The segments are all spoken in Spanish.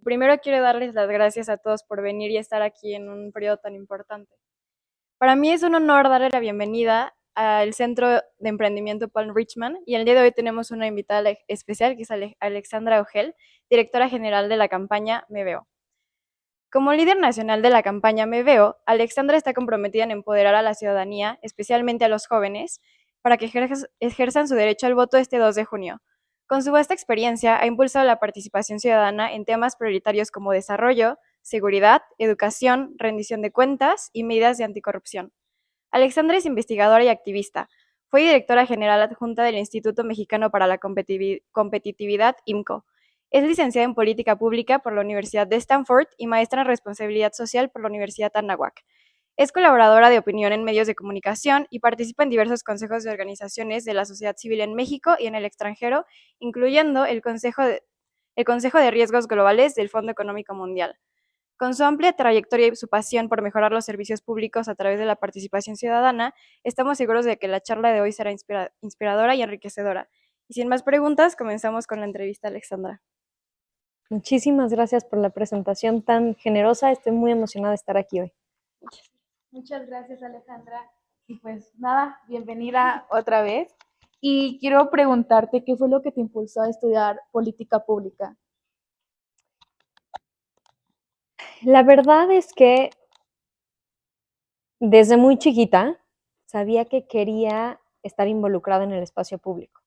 primero quiero darles las gracias a todos por venir y estar aquí en un periodo tan importante. Para mí es un honor darle la bienvenida al Centro de Emprendimiento Paul Richman y el día de hoy tenemos una invitada especial que es Alexandra Ogel, directora general de la campaña Me Veo. Como líder nacional de la campaña Me Veo, Alexandra está comprometida en empoderar a la ciudadanía, especialmente a los jóvenes, para que ejerzan su derecho al voto este 2 de junio. Con su vasta experiencia, ha impulsado la participación ciudadana en temas prioritarios como desarrollo, seguridad, educación, rendición de cuentas y medidas de anticorrupción. Alexandra es investigadora y activista. Fue directora general adjunta del Instituto Mexicano para la Competitividad, IMCO. Es licenciada en Política Pública por la Universidad de Stanford y maestra en Responsabilidad Social por la Universidad Anáhuac. Es colaboradora de opinión en medios de comunicación y participa en diversos consejos de organizaciones de la sociedad civil en México y en el extranjero, incluyendo el Consejo de Riesgos Globales del Fondo Económico Mundial. Con su amplia trayectoria y su pasión por mejorar los servicios públicos a través de la participación ciudadana, estamos seguros de que la charla de hoy será inspiradora y enriquecedora. Y sin más preguntas, comenzamos con la entrevista, Alexandra. Muchísimas gracias por la presentación tan generosa. Estoy muy emocionada de estar aquí hoy. Muchas gracias, Alejandra. Y pues nada, bienvenida otra vez. Y quiero preguntarte, ¿qué fue lo que te impulsó a estudiar política pública? La verdad es que desde muy chiquita sabía que quería estar involucrada en el espacio público.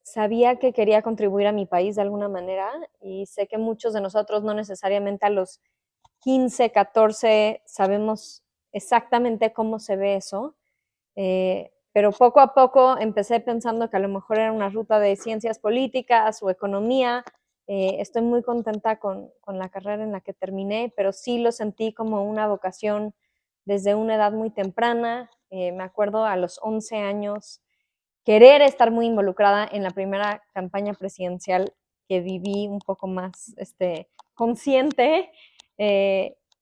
Sabía que quería contribuir a mi país de alguna manera y sé que muchos de nosotros no necesariamente a los 15, 14 sabemos exactamente cómo se ve eso, pero poco a poco empecé pensando que a lo mejor era una ruta de ciencias políticas o economía. Estoy muy contenta con la carrera en la que terminé, pero sí lo sentí como una vocación desde una edad muy temprana. Me acuerdo a los 11 años querer estar muy involucrada en la primera campaña presidencial que viví un poco más consciente.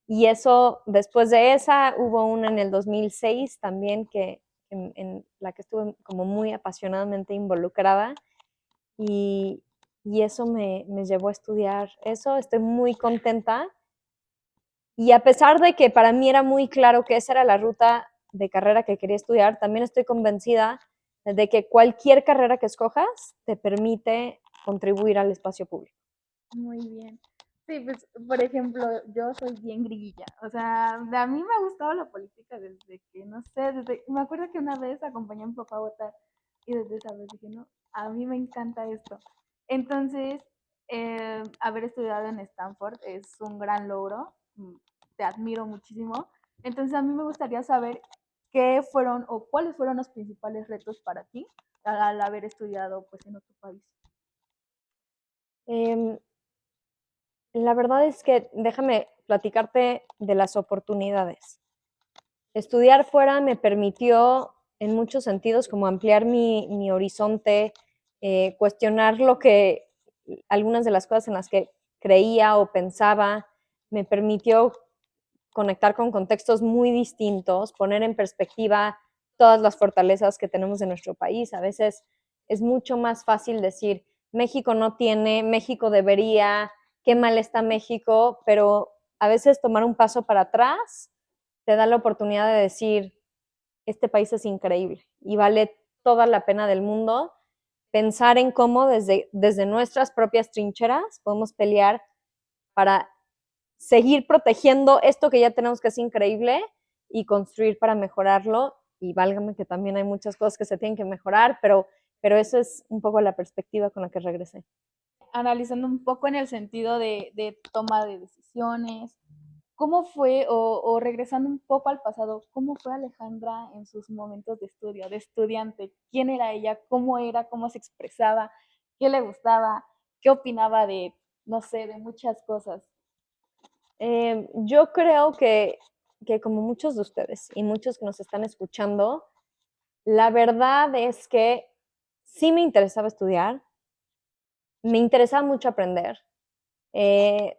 Y eso, después de esa, hubo una en el 2006 también en la que estuve como muy apasionadamente involucrada y eso me llevó a estudiar eso. Estoy muy contenta y a pesar de que para mí era muy claro que esa era la ruta de carrera que quería estudiar, también estoy convencida de que cualquier carrera que escojas te permite contribuir al espacio público. Muy bien. Sí, pues, por ejemplo, yo soy bien grillilla. O sea, a mí me ha gustado la política desde que, no sé, me acuerdo que una vez acompañé a mi papá a votar y desde esa vez dije, no, a mí me encanta esto. Entonces, haber estudiado en Stanford es un gran logro. Te admiro muchísimo. Entonces, a mí me gustaría saber qué fueron o cuáles fueron los principales retos para ti al haber estudiado pues en otro país. Eh, la verdad es que déjame platicarte de las oportunidades. Estudiar fuera me permitió en muchos sentidos como ampliar mi horizonte, cuestionar algunas de las cosas en las que creía o pensaba, me permitió conectar con contextos muy distintos, poner en perspectiva todas las fortalezas que tenemos en nuestro país. A veces es mucho más fácil decir, México no tiene, México debería, qué mal está México, pero a veces tomar un paso para atrás te da la oportunidad de decir, este país es increíble y vale toda la pena del mundo pensar en cómo desde nuestras propias trincheras podemos pelear para seguir protegiendo esto que ya tenemos que es increíble y construir para mejorarlo. Y válgame que también hay muchas cosas que se tienen que mejorar, pero eso es un poco la perspectiva con la que regresé. Analizando un poco en el sentido de toma de decisiones, ¿cómo fue, o regresando un poco al pasado, cómo fue Alejandra en sus momentos de estudio, de estudiante? ¿Quién era ella? ¿Cómo era? ¿Cómo se expresaba? ¿Qué le gustaba? ¿Qué opinaba de, no sé, de muchas cosas? Yo creo que como muchos de ustedes y muchos que nos están escuchando, la verdad es que sí me interesaba estudiar, me interesaba mucho aprender, eh,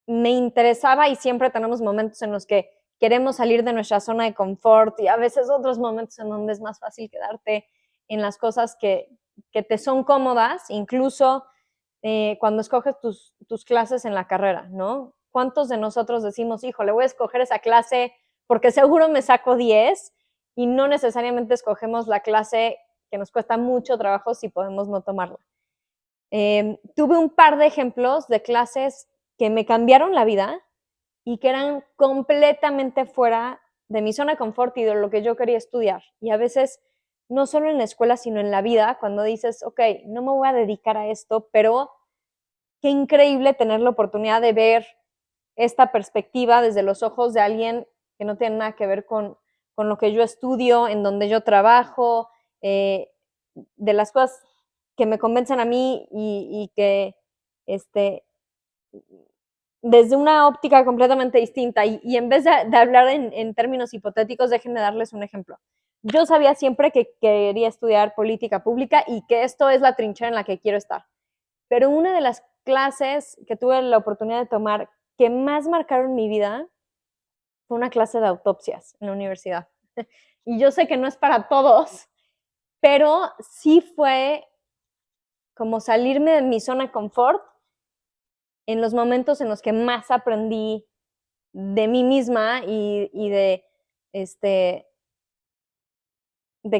me interesaba y siempre tenemos momentos en los que queremos salir de nuestra zona de confort y a veces otros momentos en donde es más fácil quedarte en las cosas que te son cómodas, incluso cuando escoges tus clases en la carrera, ¿no? ¿Cuántos de nosotros decimos, híjole, voy a escoger esa clase porque seguro me saco 10 y no necesariamente escogemos la clase que nos cuesta mucho trabajo si podemos no tomarla? Tuve un par de ejemplos de clases que me cambiaron la vida y que eran completamente fuera de mi zona de confort y de lo que yo quería estudiar. Y a veces, no solo en la escuela, sino en la vida, cuando dices, ok, no me voy a dedicar a esto, pero qué increíble tener la oportunidad de ver esta perspectiva desde los ojos de alguien que no tiene nada que ver con lo que yo estudio, en donde yo trabajo, de las cosas que me convencen a mí y que desde una óptica completamente distinta. Y en vez de hablar en términos hipotéticos, déjenme darles un ejemplo. Yo sabía siempre que quería estudiar política pública y que esto es la trinchera en la que quiero estar. Pero una de las clases que tuve la oportunidad de tomar que más marcaron mi vida fue una clase de autopsias en la universidad. Y yo sé que no es para todos, pero sí fue como salirme de mi zona de confort en los momentos en los que más aprendí de mí misma y de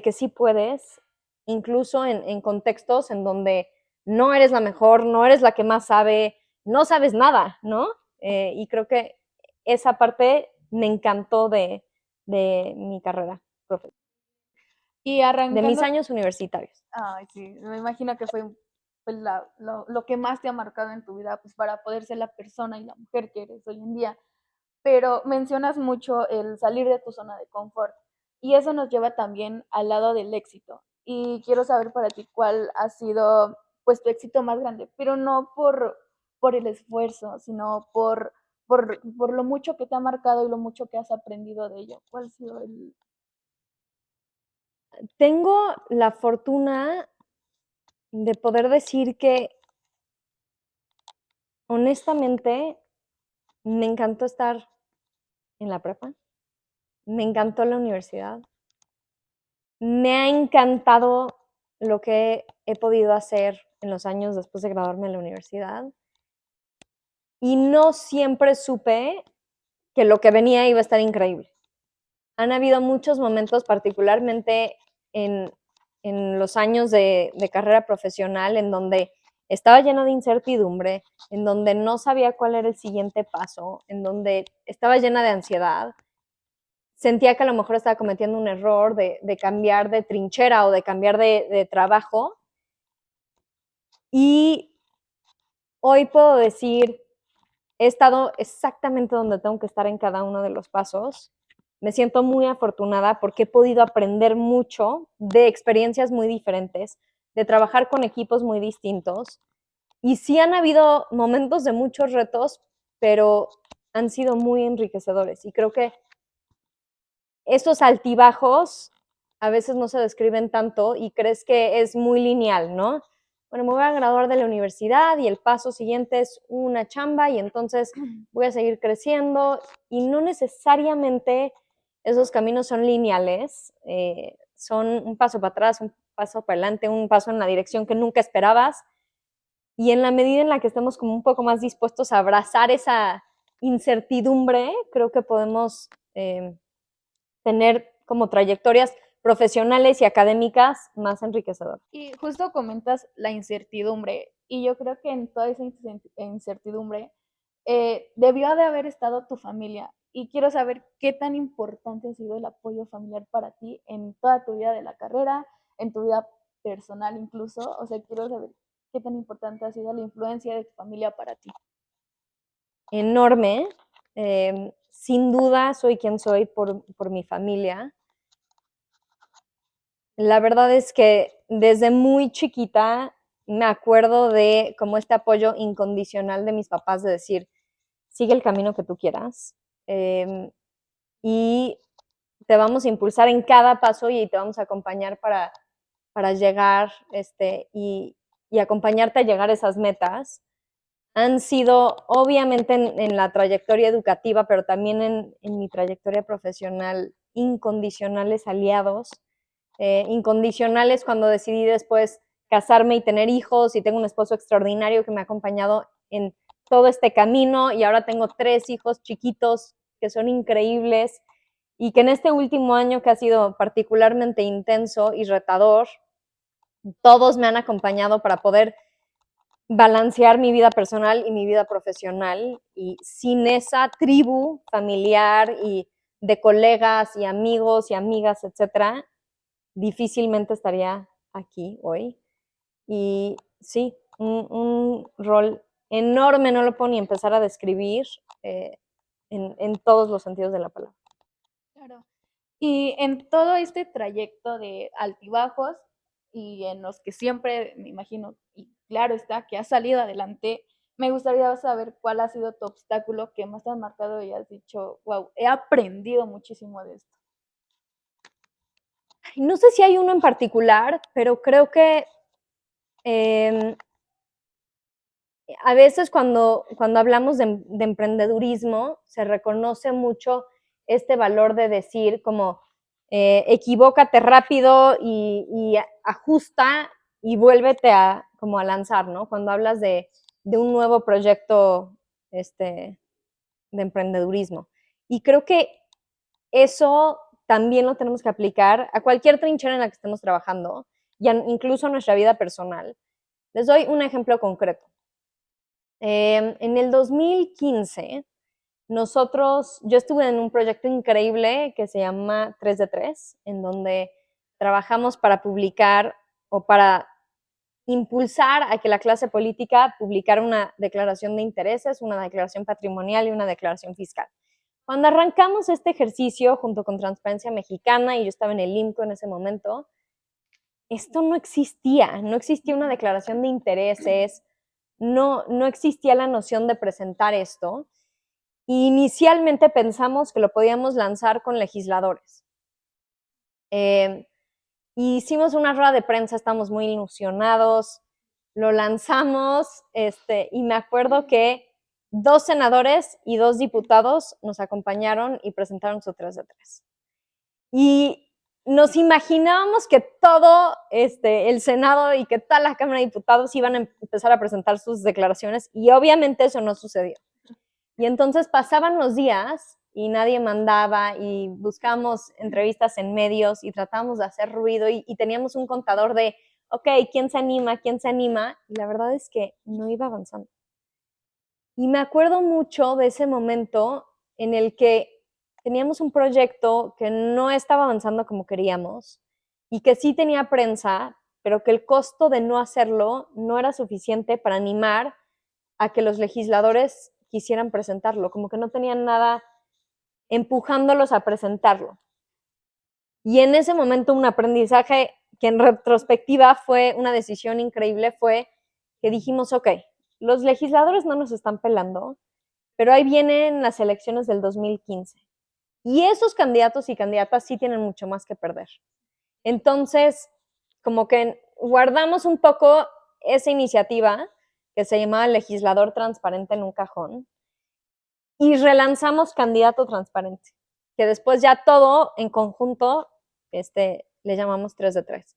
que sí puedes, incluso en contextos en donde no eres la mejor, no eres la que más sabe, no sabes nada, ¿no? Y creo que esa parte me encantó de mi carrera, Y de mis arrancando, años universitarios. ay, sí, me imagino que fue pues, lo que más te ha marcado en tu vida, pues para poder ser la persona y la mujer que eres hoy en día. Pero mencionas mucho el salir de tu zona de confort y eso nos lleva también al lado del éxito. Y quiero saber para ti cuál ha sido pues tu éxito más grande, pero no por el esfuerzo, sino por lo mucho que te ha marcado y lo mucho que has aprendido de ello. ¿Cuál ha sido el... Tengo la fortuna de poder decir que honestamente me encantó estar en la prepa, me encantó la universidad, me ha encantado lo que he podido hacer en los años después de graduarme de la universidad y no siempre supe que lo que venía iba a estar increíble. Han habido muchos momentos, particularmente en, los años de carrera profesional, en donde estaba llena de incertidumbre, en donde no sabía cuál era el siguiente paso, en donde estaba llena de ansiedad. Sentía que a lo mejor estaba cometiendo un error de cambiar de trinchera o de cambiar de trabajo. Y hoy puedo decir, he estado exactamente donde tengo que estar en cada uno de los pasos. Me siento muy afortunada porque he podido aprender mucho de experiencias muy diferentes, de trabajar con equipos muy distintos. Y sí han habido momentos de muchos retos, pero han sido muy enriquecedores. Y creo que esos altibajos a veces no se describen tanto y crees que es muy lineal, ¿no? Bueno, me voy a graduar de la universidad y el paso siguiente es una chamba y entonces voy a seguir creciendo y no necesariamente esos caminos son lineales, son un paso para atrás, un paso para adelante, un paso en la dirección que nunca esperabas y en la medida en la que estemos como un poco más dispuestos a abrazar esa incertidumbre, creo que podemos tener como trayectorias profesionales y académicas más enriquecedoras. Y justo comentas la incertidumbre, y yo creo que en toda esa incertidumbre debió de haber estado tu familia. Y quiero saber qué tan importante ha sido el apoyo familiar para ti en toda tu vida de la carrera, en tu vida personal incluso. O sea, quiero saber qué tan importante ha sido la influencia de tu familia para ti. Enorme. Sin duda soy quien soy por mi familia. La verdad es que desde muy chiquita me acuerdo de como este apoyo incondicional de mis papás de decir, sigue el camino que tú quieras y te vamos a impulsar en cada paso y te vamos a acompañar para llegar y acompañarte a llegar a esas metas. Han sido obviamente en la trayectoria educativa, pero también en mi trayectoria profesional, incondicionales aliados, incondicionales cuando decidí después casarme y tener hijos, y tengo un esposo extraordinario que me ha acompañado en todo este camino, y ahora tengo 3 hijos chiquitos que son increíbles, y que en este último año, que ha sido particularmente intenso y retador, todos me han acompañado para poder balancear mi vida personal y mi vida profesional, y sin esa tribu familiar y de colegas y amigos y amigas, etcétera, difícilmente estaría aquí hoy. Y sí, un rol enorme, no lo puedo ni empezar a describir, en todos los sentidos de la palabra. Claro. Y en todo este trayecto de altibajos y en los que siempre, me imagino, y claro está, que has salido adelante, me gustaría saber cuál ha sido tu obstáculo que más te ha marcado y has dicho, wow, he aprendido muchísimo de esto. No sé si hay uno en particular, pero creo que a veces cuando hablamos de emprendedurismo, se reconoce mucho este valor de decir como equivócate rápido y ajusta y vuélvete como a lanzar, ¿no? Cuando hablas de un nuevo proyecto de emprendedurismo. Y creo que eso también lo tenemos que aplicar a cualquier trinchera en la que estemos trabajando, y incluso a nuestra vida personal. Les doy un ejemplo concreto. En el 2015, yo estuve en un proyecto increíble que se llama 3 de 3, en donde trabajamos para publicar o para impulsar a que la clase política publicara una declaración de intereses, una declaración patrimonial y una declaración fiscal. Cuando arrancamos este ejercicio junto con Transparencia Mexicana, y yo estaba en el IMCO en ese momento, esto no existía una declaración de intereses, no existía la noción de presentar esto. Y inicialmente pensamos que lo podíamos lanzar con legisladores. Hicimos una rueda de prensa, estamos muy ilusionados, lo lanzamos, y me acuerdo que 2 senadores y 2 diputados nos acompañaron y presentaron su 3 de 3. Y nos imaginábamos que todo el Senado y que toda la Cámara de Diputados iban a empezar a presentar sus declaraciones, y obviamente eso no sucedió. Y entonces pasaban los días y nadie mandaba, y buscamos entrevistas en medios y tratábamos de hacer ruido, y teníamos un contador de, ok, ¿quién se anima? ¿Quién se anima? Y la verdad es que no iba avanzando. Y me acuerdo mucho de ese momento en el que teníamos un proyecto que no estaba avanzando como queríamos y que sí tenía prensa, pero que el costo de no hacerlo no era suficiente para animar a que los legisladores quisieran presentarlo, como que no tenían nada empujándolos a presentarlo. Y en ese momento un aprendizaje que en retrospectiva fue una decisión increíble fue que dijimos, ok, los legisladores no nos están pelando, pero ahí vienen las elecciones del 2015. Y esos candidatos y candidatas sí tienen mucho más que perder. Entonces, como que guardamos un poco esa iniciativa que se llamaba Legislador Transparente en un cajón, y relanzamos Candidato Transparente, que después ya todo en conjunto le llamamos 3 de 3.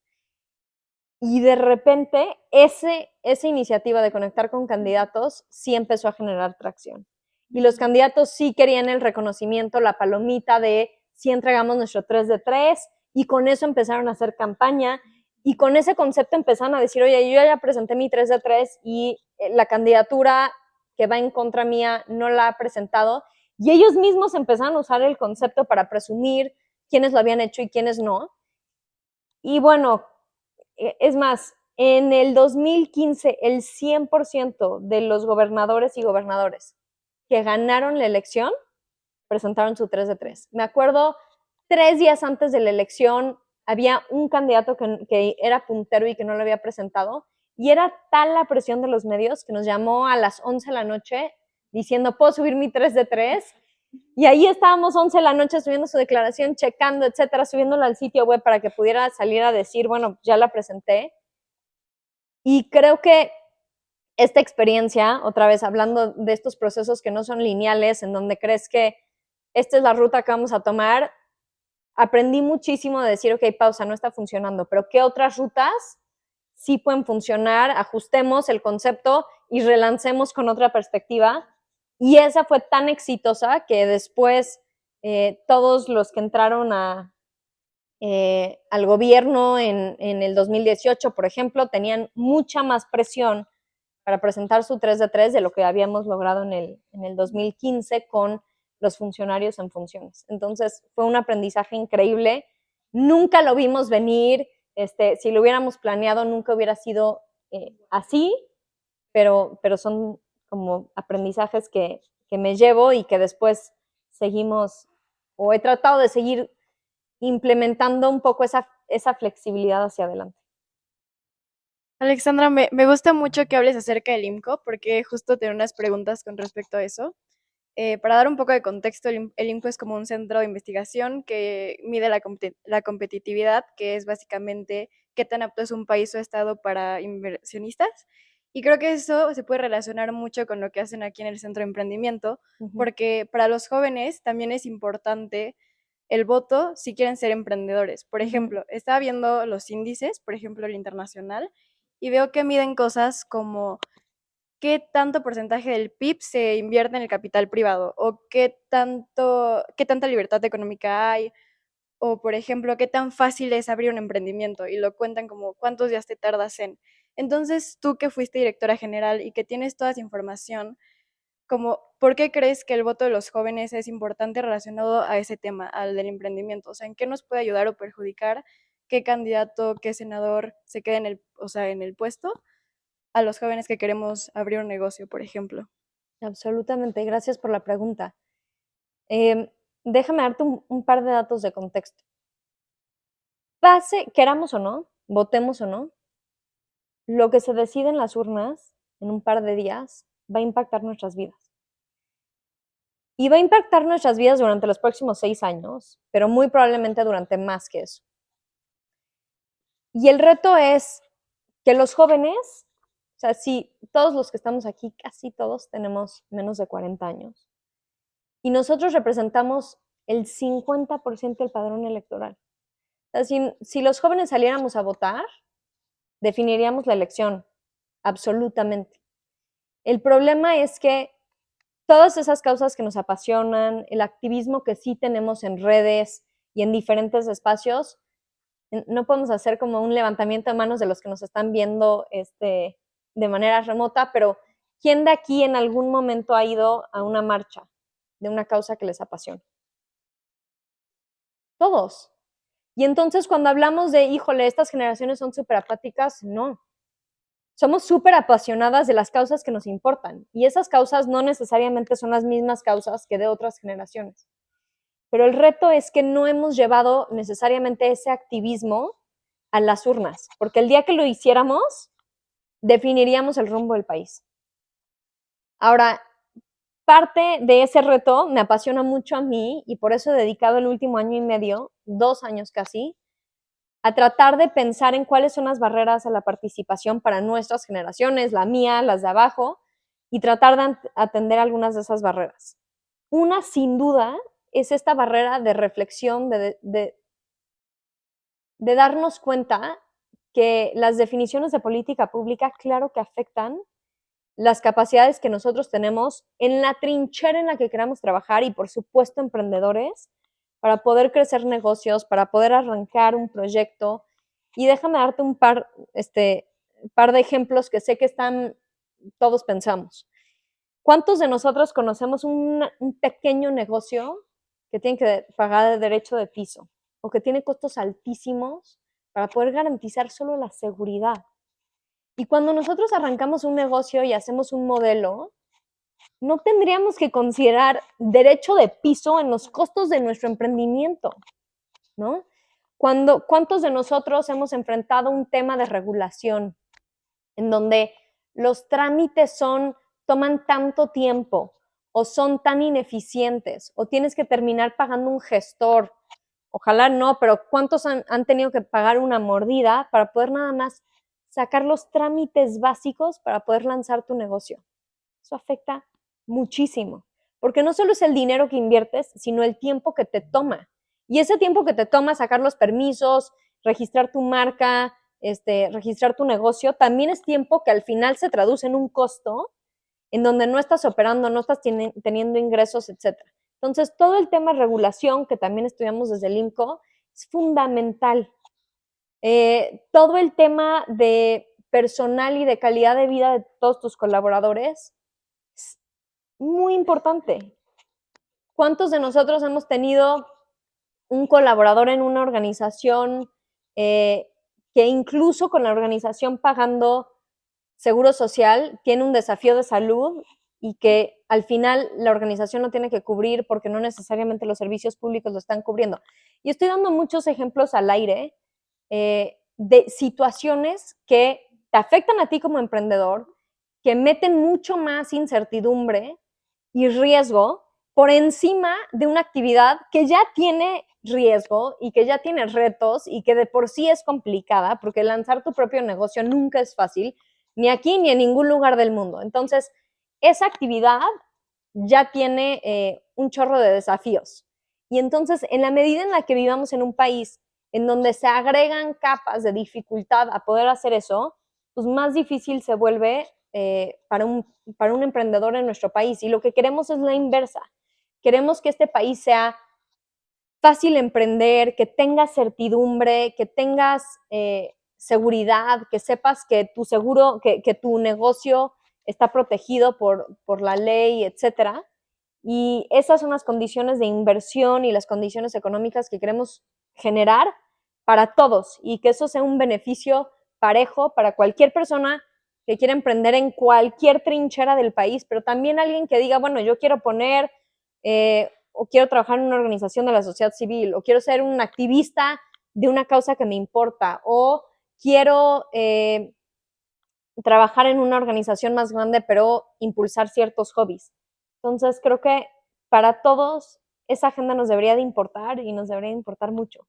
Y de repente esa iniciativa de conectar con candidatos sí empezó a generar tracción. Y los candidatos sí querían el reconocimiento, la palomita de sí entregamos nuestro 3 de 3, y con eso empezaron a hacer campaña, y con ese concepto empezaron a decir, oye, yo ya presenté mi 3 de 3 y la candidatura que va en contra mía no la ha presentado, y ellos mismos empezaron a usar el concepto para presumir quiénes lo habían hecho y quiénes no. Y bueno, es más, en el 2015 el 100% de los gobernadores y gobernadoras que ganaron la elección presentaron su 3 de 3. Me acuerdo, 3 días antes de la elección había un candidato que era puntero y que no lo había presentado, y era tal la presión de los medios que nos llamó a las 11 de la noche diciendo, ¿puedo subir mi 3 de 3? Y ahí estábamos 11 de la noche subiendo su declaración, checando, etcétera, subiéndola al sitio web para que pudiera salir a decir, bueno, ya la presenté. Y creo que esta experiencia, otra vez hablando de estos procesos que no son lineales, en donde crees que esta es la ruta que vamos a tomar, aprendí muchísimo de decir, ok, pausa, no está funcionando, pero ¿qué otras rutas sí pueden funcionar, ajustemos el concepto y relancemos con otra perspectiva. Y esa fue tan exitosa que después todos los que entraron al gobierno en el 2018, por ejemplo, tenían mucha más presión para presentar su 3 de 3 de lo que habíamos logrado en el 2015 con los funcionarios en funciones. Entonces, fue un aprendizaje increíble. Nunca lo vimos venir. Si lo hubiéramos planeado, nunca hubiera sido así, pero son como aprendizajes que me llevo y que después seguimos, o he tratado de seguir implementando un poco esa flexibilidad hacia adelante. Alexandra, me gusta mucho que hables acerca del IMCO, porque justo tengo unas preguntas con respecto a eso. Para dar un poco de contexto, el IMCO es como un centro de investigación que mide la competitividad, que es básicamente qué tan apto es un país o estado para inversionistas. Y creo que eso se puede relacionar mucho con lo que hacen aquí en el Centro de Emprendimiento, porque para los jóvenes también es importante el voto si quieren ser emprendedores. Por ejemplo, estaba viendo los índices, por ejemplo, el internacional, y veo que miden cosas como qué tanto porcentaje del PIB se invierte en el capital privado o qué tanta libertad económica hay o, por ejemplo, qué tan fácil es abrir un emprendimiento y lo cuentan como cuántos días te tardas en. Entonces, tú que fuiste directora general y que tienes toda esa información, como, ¿por qué crees que el voto de los jóvenes es importante relacionado a ese tema, al del emprendimiento? O sea, ¿en qué nos puede ayudar o perjudicar qué candidato, qué senador se quede en el puesto a los jóvenes que queremos abrir un negocio, por ejemplo? Absolutamente, gracias por la pregunta. Déjame darte un par de datos de contexto. Queramos o no, votemos o no, lo que se decide en las urnas en un par de días va a impactar nuestras vidas. Y va a impactar nuestras vidas durante los próximos 6 años, pero muy probablemente durante más que eso. Y el reto es que los jóvenes, o sea, si todos los que estamos aquí, casi todos tenemos menos de 40 años, y nosotros representamos el 50% del padrón electoral. O sea, si los jóvenes saliéramos a votar, definiríamos la elección, absolutamente. El problema es que todas esas causas que nos apasionan, el activismo que sí tenemos en redes y en diferentes espacios, no podemos hacer como un levantamiento de manos de los que nos están viendo de manera remota, pero ¿quién de aquí en algún momento ha ido a una marcha de una causa que les apasiona? Todos. Y entonces cuando hablamos de, híjole, estas generaciones son súper apáticas, no. Somos súper apasionadas de las causas que nos importan. Y esas causas no necesariamente son las mismas causas que de otras generaciones. Pero el reto es que no hemos llevado necesariamente ese activismo a las urnas, porque el día que lo hiciéramos, definiríamos el rumbo del país. Ahora, parte de ese reto me apasiona mucho a mí y por eso he dedicado el último año y medio, 2 años casi, a tratar de pensar en cuáles son las barreras a la participación para nuestras generaciones, la mía, las de abajo, y tratar de atender algunas de esas barreras. Una, sin duda, es esta barrera de reflexión, de darnos cuenta que las definiciones de política pública, claro que afectan las capacidades que nosotros tenemos en la trinchera en la que queramos trabajar y, por supuesto, emprendedores, para poder crecer negocios, para poder arrancar un proyecto. Y déjame darte un par de ejemplos que sé que todos pensamos. ¿Cuántos de nosotros conocemos un pequeño negocio que tiene que pagar de derecho de piso o que tiene costos altísimos para poder garantizar solo la seguridad? Y cuando nosotros arrancamos un negocio y hacemos un modelo, no tendríamos que considerar derecho de piso en los costos de nuestro emprendimiento, ¿no? ¿Cuántos de nosotros hemos enfrentado un tema de regulación en donde los trámites toman tanto tiempo o son tan ineficientes o tienes que terminar pagando un gestor? Ojalá no, pero ¿cuántos han tenido que pagar una mordida para poder nada más sacar los trámites básicos para poder lanzar tu negocio? Eso afecta muchísimo, porque no solo es el dinero que inviertes, sino el tiempo que te toma. Y ese tiempo que te toma sacar los permisos, registrar tu marca, registrar tu negocio, también es tiempo que al final se traduce en un costo en donde no estás operando, no estás teniendo ingresos, etc. Entonces, todo el tema de regulación, que también estudiamos desde el INCO, es fundamental. Todo el tema de personal y de calidad de vida de todos tus colaboradores es muy importante. ¿Cuántos de nosotros hemos tenido un colaborador en una organización que incluso con la organización pagando seguro social tiene un desafío de salud y que al final la organización lo tiene que cubrir porque no necesariamente los servicios públicos lo están cubriendo? Y estoy dando muchos ejemplos al aire de situaciones que te afectan a ti como emprendedor, que meten mucho más incertidumbre y riesgo por encima de una actividad que ya tiene riesgo y que ya tiene retos y que de por sí es complicada, porque lanzar tu propio negocio nunca es fácil, ni aquí ni en ningún lugar del mundo. Entonces, esa actividad ya tiene un chorro de desafíos. Y entonces, en la medida en la que vivamos en un país en donde se agregan capas de dificultad a poder hacer eso, pues más difícil se vuelve para un emprendedor en nuestro país. Y lo que queremos es la inversa. Queremos que este país sea fácil emprender, que tengas certidumbre, que tengas seguridad, que sepas que tu seguro, que tu negocio está protegido por la ley, etcétera. Y esas son las condiciones de inversión y las condiciones económicas que queremos generar para todos y que eso sea un beneficio parejo para cualquier persona que quiera emprender en cualquier trinchera del país, pero también alguien que diga, bueno, yo quiero poner o quiero trabajar en una organización de la sociedad civil, o quiero ser un activista de una causa que me importa, o quiero trabajar en una organización más grande, pero impulsar ciertos hobbies. Entonces, creo que para todos esa agenda nos debería de importar y nos debería de importar mucho.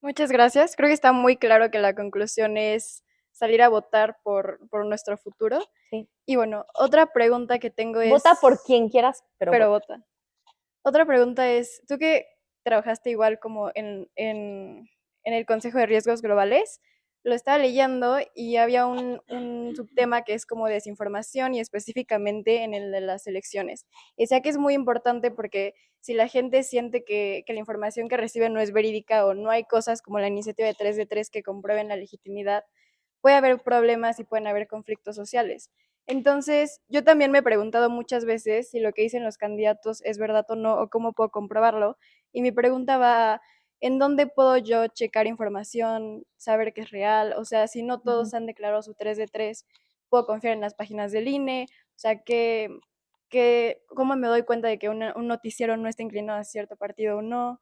Muchas gracias. Creo que está muy claro que la conclusión es salir a votar por nuestro futuro. Sí. Y bueno, otra pregunta que tengo es... Vota por quien quieras, pero vota. Otra pregunta es, tú que trabajaste igual como en el Consejo de Riesgos Globales, lo estaba leyendo y había un subtema que es como desinformación y específicamente en el de las elecciones. Y decía que es muy importante porque si la gente siente que la información que recibe no es verídica o no hay cosas como la iniciativa de 3 de 3 que comprueben la legitimidad, puede haber problemas y pueden haber conflictos sociales. Entonces, yo también me he preguntado muchas veces si lo que dicen los candidatos es verdad o no, o cómo puedo comprobarlo. Y mi pregunta va a, ¿en dónde puedo yo checar información, saber que es real? O sea, si no todos han declarado su 3 de 3, ¿puedo confiar en las páginas del INE? O sea, ¿cómo me doy cuenta de que un noticiero no está inclinado a cierto partido o no?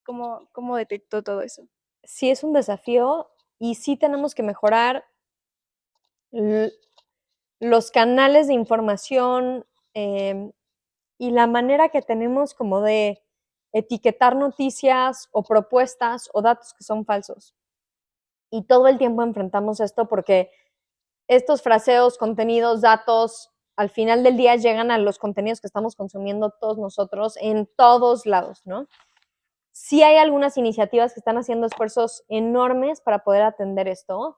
¿Cómo detecto todo eso? sí es un desafío y sí tenemos que mejorar los canales de información y la manera que tenemos como de etiquetar noticias o propuestas o datos que son falsos. Y todo el tiempo enfrentamos esto porque estos fraseos, contenidos, datos, al final del día llegan a los contenidos que estamos consumiendo todos nosotros en todos lados, ¿no? Sí hay algunas iniciativas que están haciendo esfuerzos enormes para poder atender esto.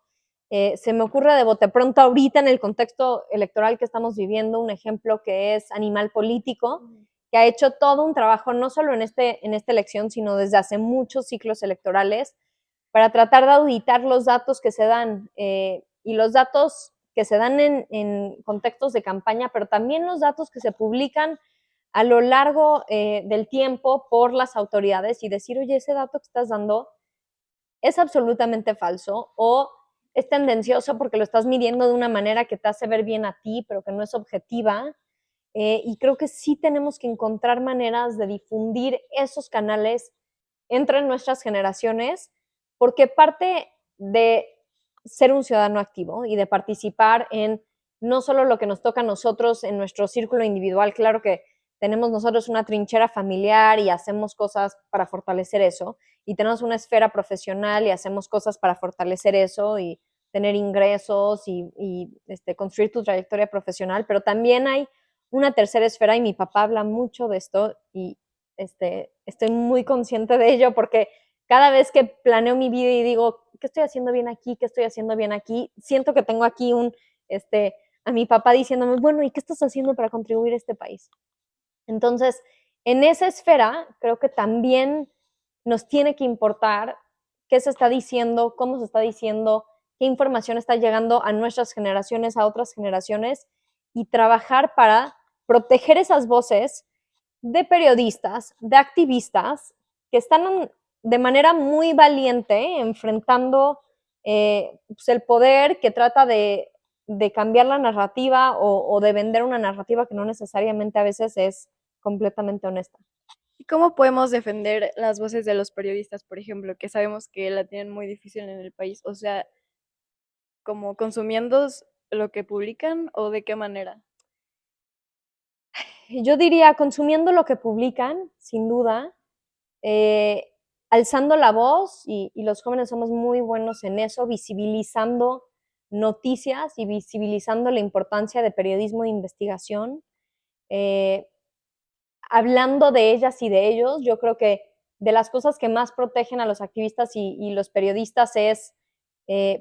Se me ocurre de bote pronto ahorita en el contexto electoral que estamos viviendo un ejemplo que es Animal Político, que ha hecho todo un trabajo no solo en esta elección, sino desde hace muchos ciclos electorales para tratar de auditar los datos que se dan y los datos que se dan en contextos de campaña, pero también los datos que se publican a lo largo del tiempo por las autoridades y decir, oye, ese dato que estás dando es absolutamente falso o es tendencioso porque lo estás midiendo de una manera que te hace ver bien a ti, pero que no es objetiva. Y creo que sí tenemos que encontrar maneras de difundir esos canales entre nuestras generaciones, porque parte de ser un ciudadano activo y de participar en no solo lo que nos toca a nosotros en nuestro círculo individual, claro que tenemos nosotros una trinchera familiar y hacemos cosas para fortalecer eso, y tenemos una esfera profesional y hacemos cosas para fortalecer eso y tener ingresos y construir tu trayectoria profesional, pero también hay una tercera esfera y mi papá habla mucho de esto y estoy muy consciente de ello porque cada vez que planeo mi vida y digo, ¿qué estoy haciendo bien aquí? ¿Qué estoy haciendo bien aquí? Siento que tengo aquí a mi papá diciéndome, bueno, ¿y qué estás haciendo para contribuir a este país? Entonces, en esa esfera, creo que también nos tiene que importar qué se está diciendo, cómo se está diciendo, qué información está llegando a nuestras generaciones, a otras generaciones, y trabajar para proteger esas voces de periodistas, de activistas, que están de manera muy valiente enfrentando pues el poder que trata de cambiar la narrativa o de vender una narrativa que no necesariamente a veces es completamente honesta. ¿Y cómo podemos defender las voces de los periodistas, por ejemplo, que sabemos que la tienen muy difícil en el país? O sea, ¿como consumiendo lo que publican o de qué manera? Yo diría consumiendo lo que publican, sin duda, alzando la voz, y los jóvenes somos muy buenos en eso, visibilizando noticias y visibilizando la importancia de periodismo de investigación, eh, hablando de ellas y de ellos. Yo creo que de las cosas que más protegen a los activistas y los periodistas es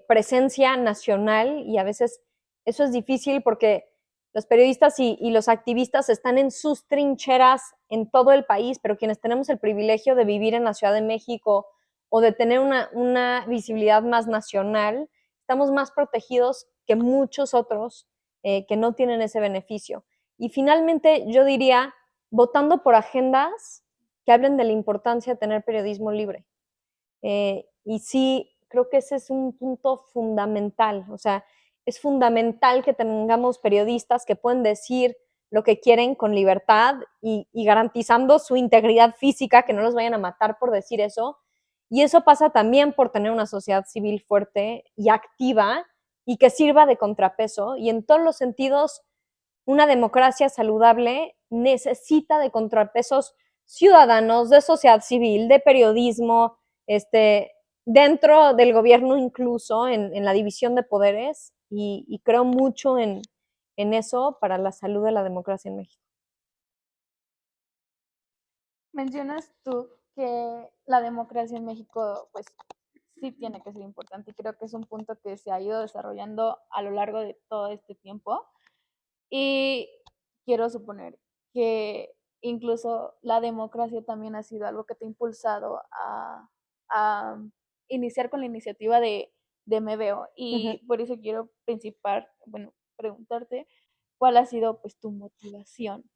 presencia nacional, y a veces eso es difícil porque los periodistas y los activistas están en sus trincheras en todo el país, pero quienes tenemos el privilegio de vivir en la Ciudad de México o de tener una visibilidad más nacional, estamos más protegidos que muchos otros que no tienen ese beneficio. Y finalmente yo diría, votando por agendas que hablen de la importancia de tener periodismo libre. Y sí, creo que ese es un punto fundamental. O sea, es fundamental que tengamos periodistas que pueden decir lo que quieren con libertad y garantizando su integridad física, que no los vayan a matar por decir eso. Y eso pasa también por tener una sociedad civil fuerte y activa y que sirva de contrapeso. Y en todos los sentidos, una democracia saludable necesita de contrapesos ciudadanos, de sociedad civil, de periodismo, dentro del gobierno incluso, en la división de poderes, y creo mucho en eso para la salud de la democracia en México. Mencionas tú que la democracia en México, pues sí tiene que ser importante y creo que es un punto que se ha ido desarrollando a lo largo de todo este tiempo. Y quiero suponer que incluso la democracia también ha sido algo que te ha impulsado a iniciar con la iniciativa de Me Veo. Y por eso quiero preguntarte cuál ha sido pues tu motivación,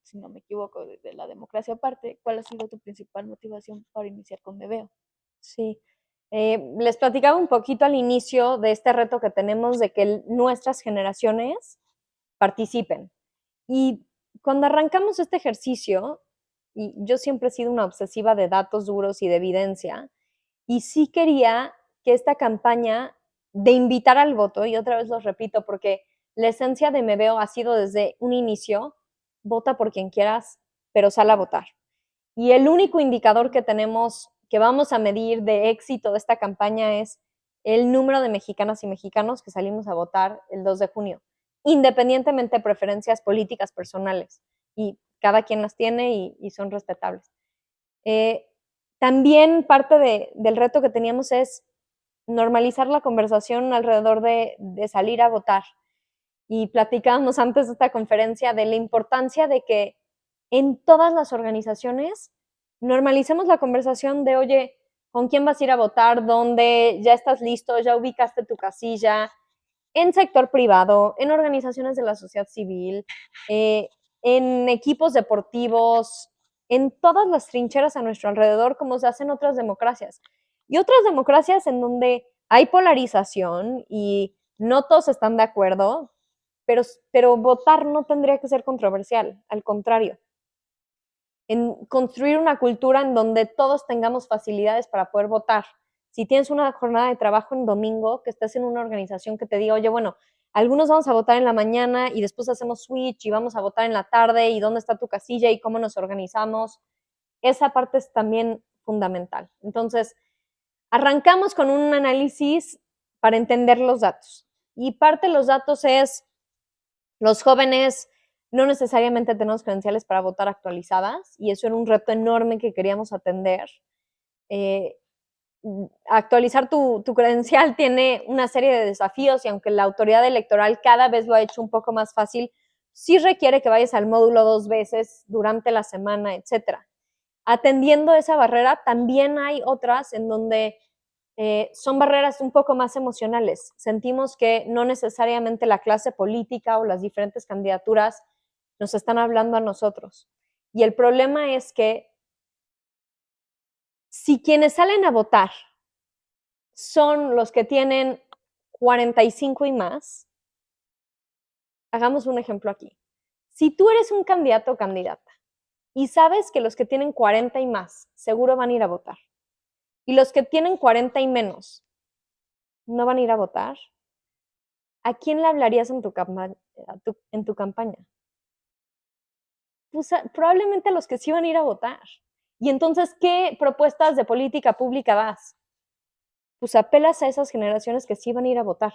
si no me equivoco, de la democracia aparte, cuál ha sido tu principal motivación para iniciar con Me Veo. Sí. Les platicaba un poquito al inicio de este reto que tenemos de que nuestras generaciones participen. Y cuando arrancamos este ejercicio, y yo siempre he sido una obsesiva de datos duros y de evidencia, y sí quería que esta campaña de invitar al voto, y otra vez los repito, porque la esencia de Me Veo ha sido desde un inicio, vota por quien quieras, pero sal a votar. Y el único indicador que tenemos, que vamos a medir de éxito de esta campaña, es el número de mexicanas y mexicanos que salimos a votar el 2 de junio, independientemente de preferencias políticas personales. Y cada quien las tiene y son respetables. También parte del reto que teníamos es normalizar la conversación alrededor de salir a votar. Y platicábamos antes de esta conferencia de la importancia de que en todas las organizaciones normalicemos la conversación de, oye, ¿con quién vas a ir a votar? ¿Dónde? ¿Ya estás listo? ¿Ya ubicaste tu casilla? En sector privado, en organizaciones de la sociedad civil, en equipos deportivos, en todas las trincheras a nuestro alrededor, como se hace en otras democracias. Y otras democracias en donde hay polarización y no todos están de acuerdo, pero votar no tendría que ser controversial, al contrario. En construir una cultura en donde todos tengamos facilidades para poder votar. Si tienes una jornada de trabajo en domingo, que estés en una organización que te diga, oye, bueno, algunos vamos a votar en la mañana y después hacemos switch y vamos a votar en la tarde, y dónde está tu casilla y cómo nos organizamos. Esa parte es también fundamental. Entonces, arrancamos con un análisis para entender los datos. Y parte de los datos es, los jóvenes no necesariamente tenemos credenciales para votar actualizadas, y eso era un reto enorme que queríamos atender. actualizar tu credencial tiene una serie de desafíos y aunque la autoridad electoral cada vez lo ha hecho un poco más fácil, sí requiere que vayas al módulo 2 veces durante la semana, etcétera. Atendiendo esa barrera, también hay otras en donde son barreras un poco más emocionales. Sentimos que no necesariamente la clase política o las diferentes candidaturas nos están hablando a nosotros. Y el problema es que si quienes salen a votar son los que tienen 45 y más, hagamos un ejemplo aquí. Si tú eres un candidato o candidata y sabes que los que tienen 40 y más seguro van a ir a votar y los que tienen 40 y menos no van a ir a votar, ¿a quién le hablarías en tu campaña? Pues probablemente a los que sí van a ir a votar. Y entonces, ¿qué propuestas de política pública das? Pues apelas a esas generaciones que sí van a ir a votar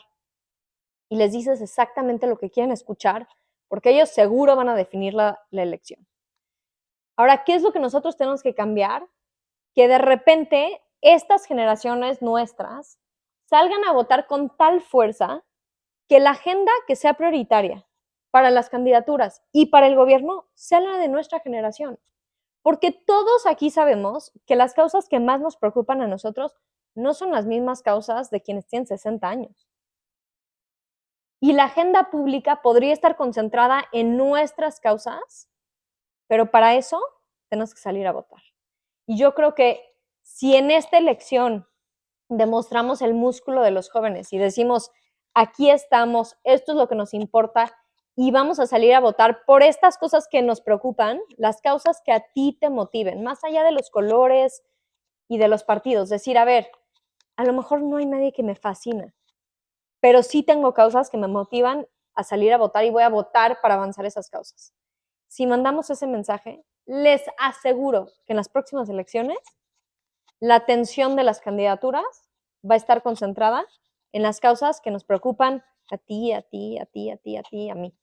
y les dices exactamente lo que quieren escuchar, porque ellos seguro van a definir la elección. Ahora, ¿qué es lo que nosotros tenemos que cambiar? Que de repente estas generaciones nuestras salgan a votar con tal fuerza que la agenda que sea prioritaria para las candidaturas y para el gobierno sea la de nuestra generación. Porque todos aquí sabemos que las causas que más nos preocupan a nosotros no son las mismas causas de quienes tienen 60 años. Y la agenda pública podría estar concentrada en nuestras causas, pero para eso tenemos que salir a votar. Y yo creo que si en esta elección demostramos el músculo de los jóvenes y decimos, aquí estamos, esto es lo que nos importa y vamos a salir a votar por estas cosas que nos preocupan, las causas que a ti te motiven, más allá de los colores y de los partidos. Decir, a ver, a lo mejor no hay nadie que me fascina, pero sí tengo causas que me motivan a salir a votar y voy a votar para avanzar esas causas. Si mandamos ese mensaje, les aseguro que en las próximas elecciones la atención de las candidaturas va a estar concentrada en las causas que nos preocupan a ti, a ti, a ti, a ti, a ti, a mí.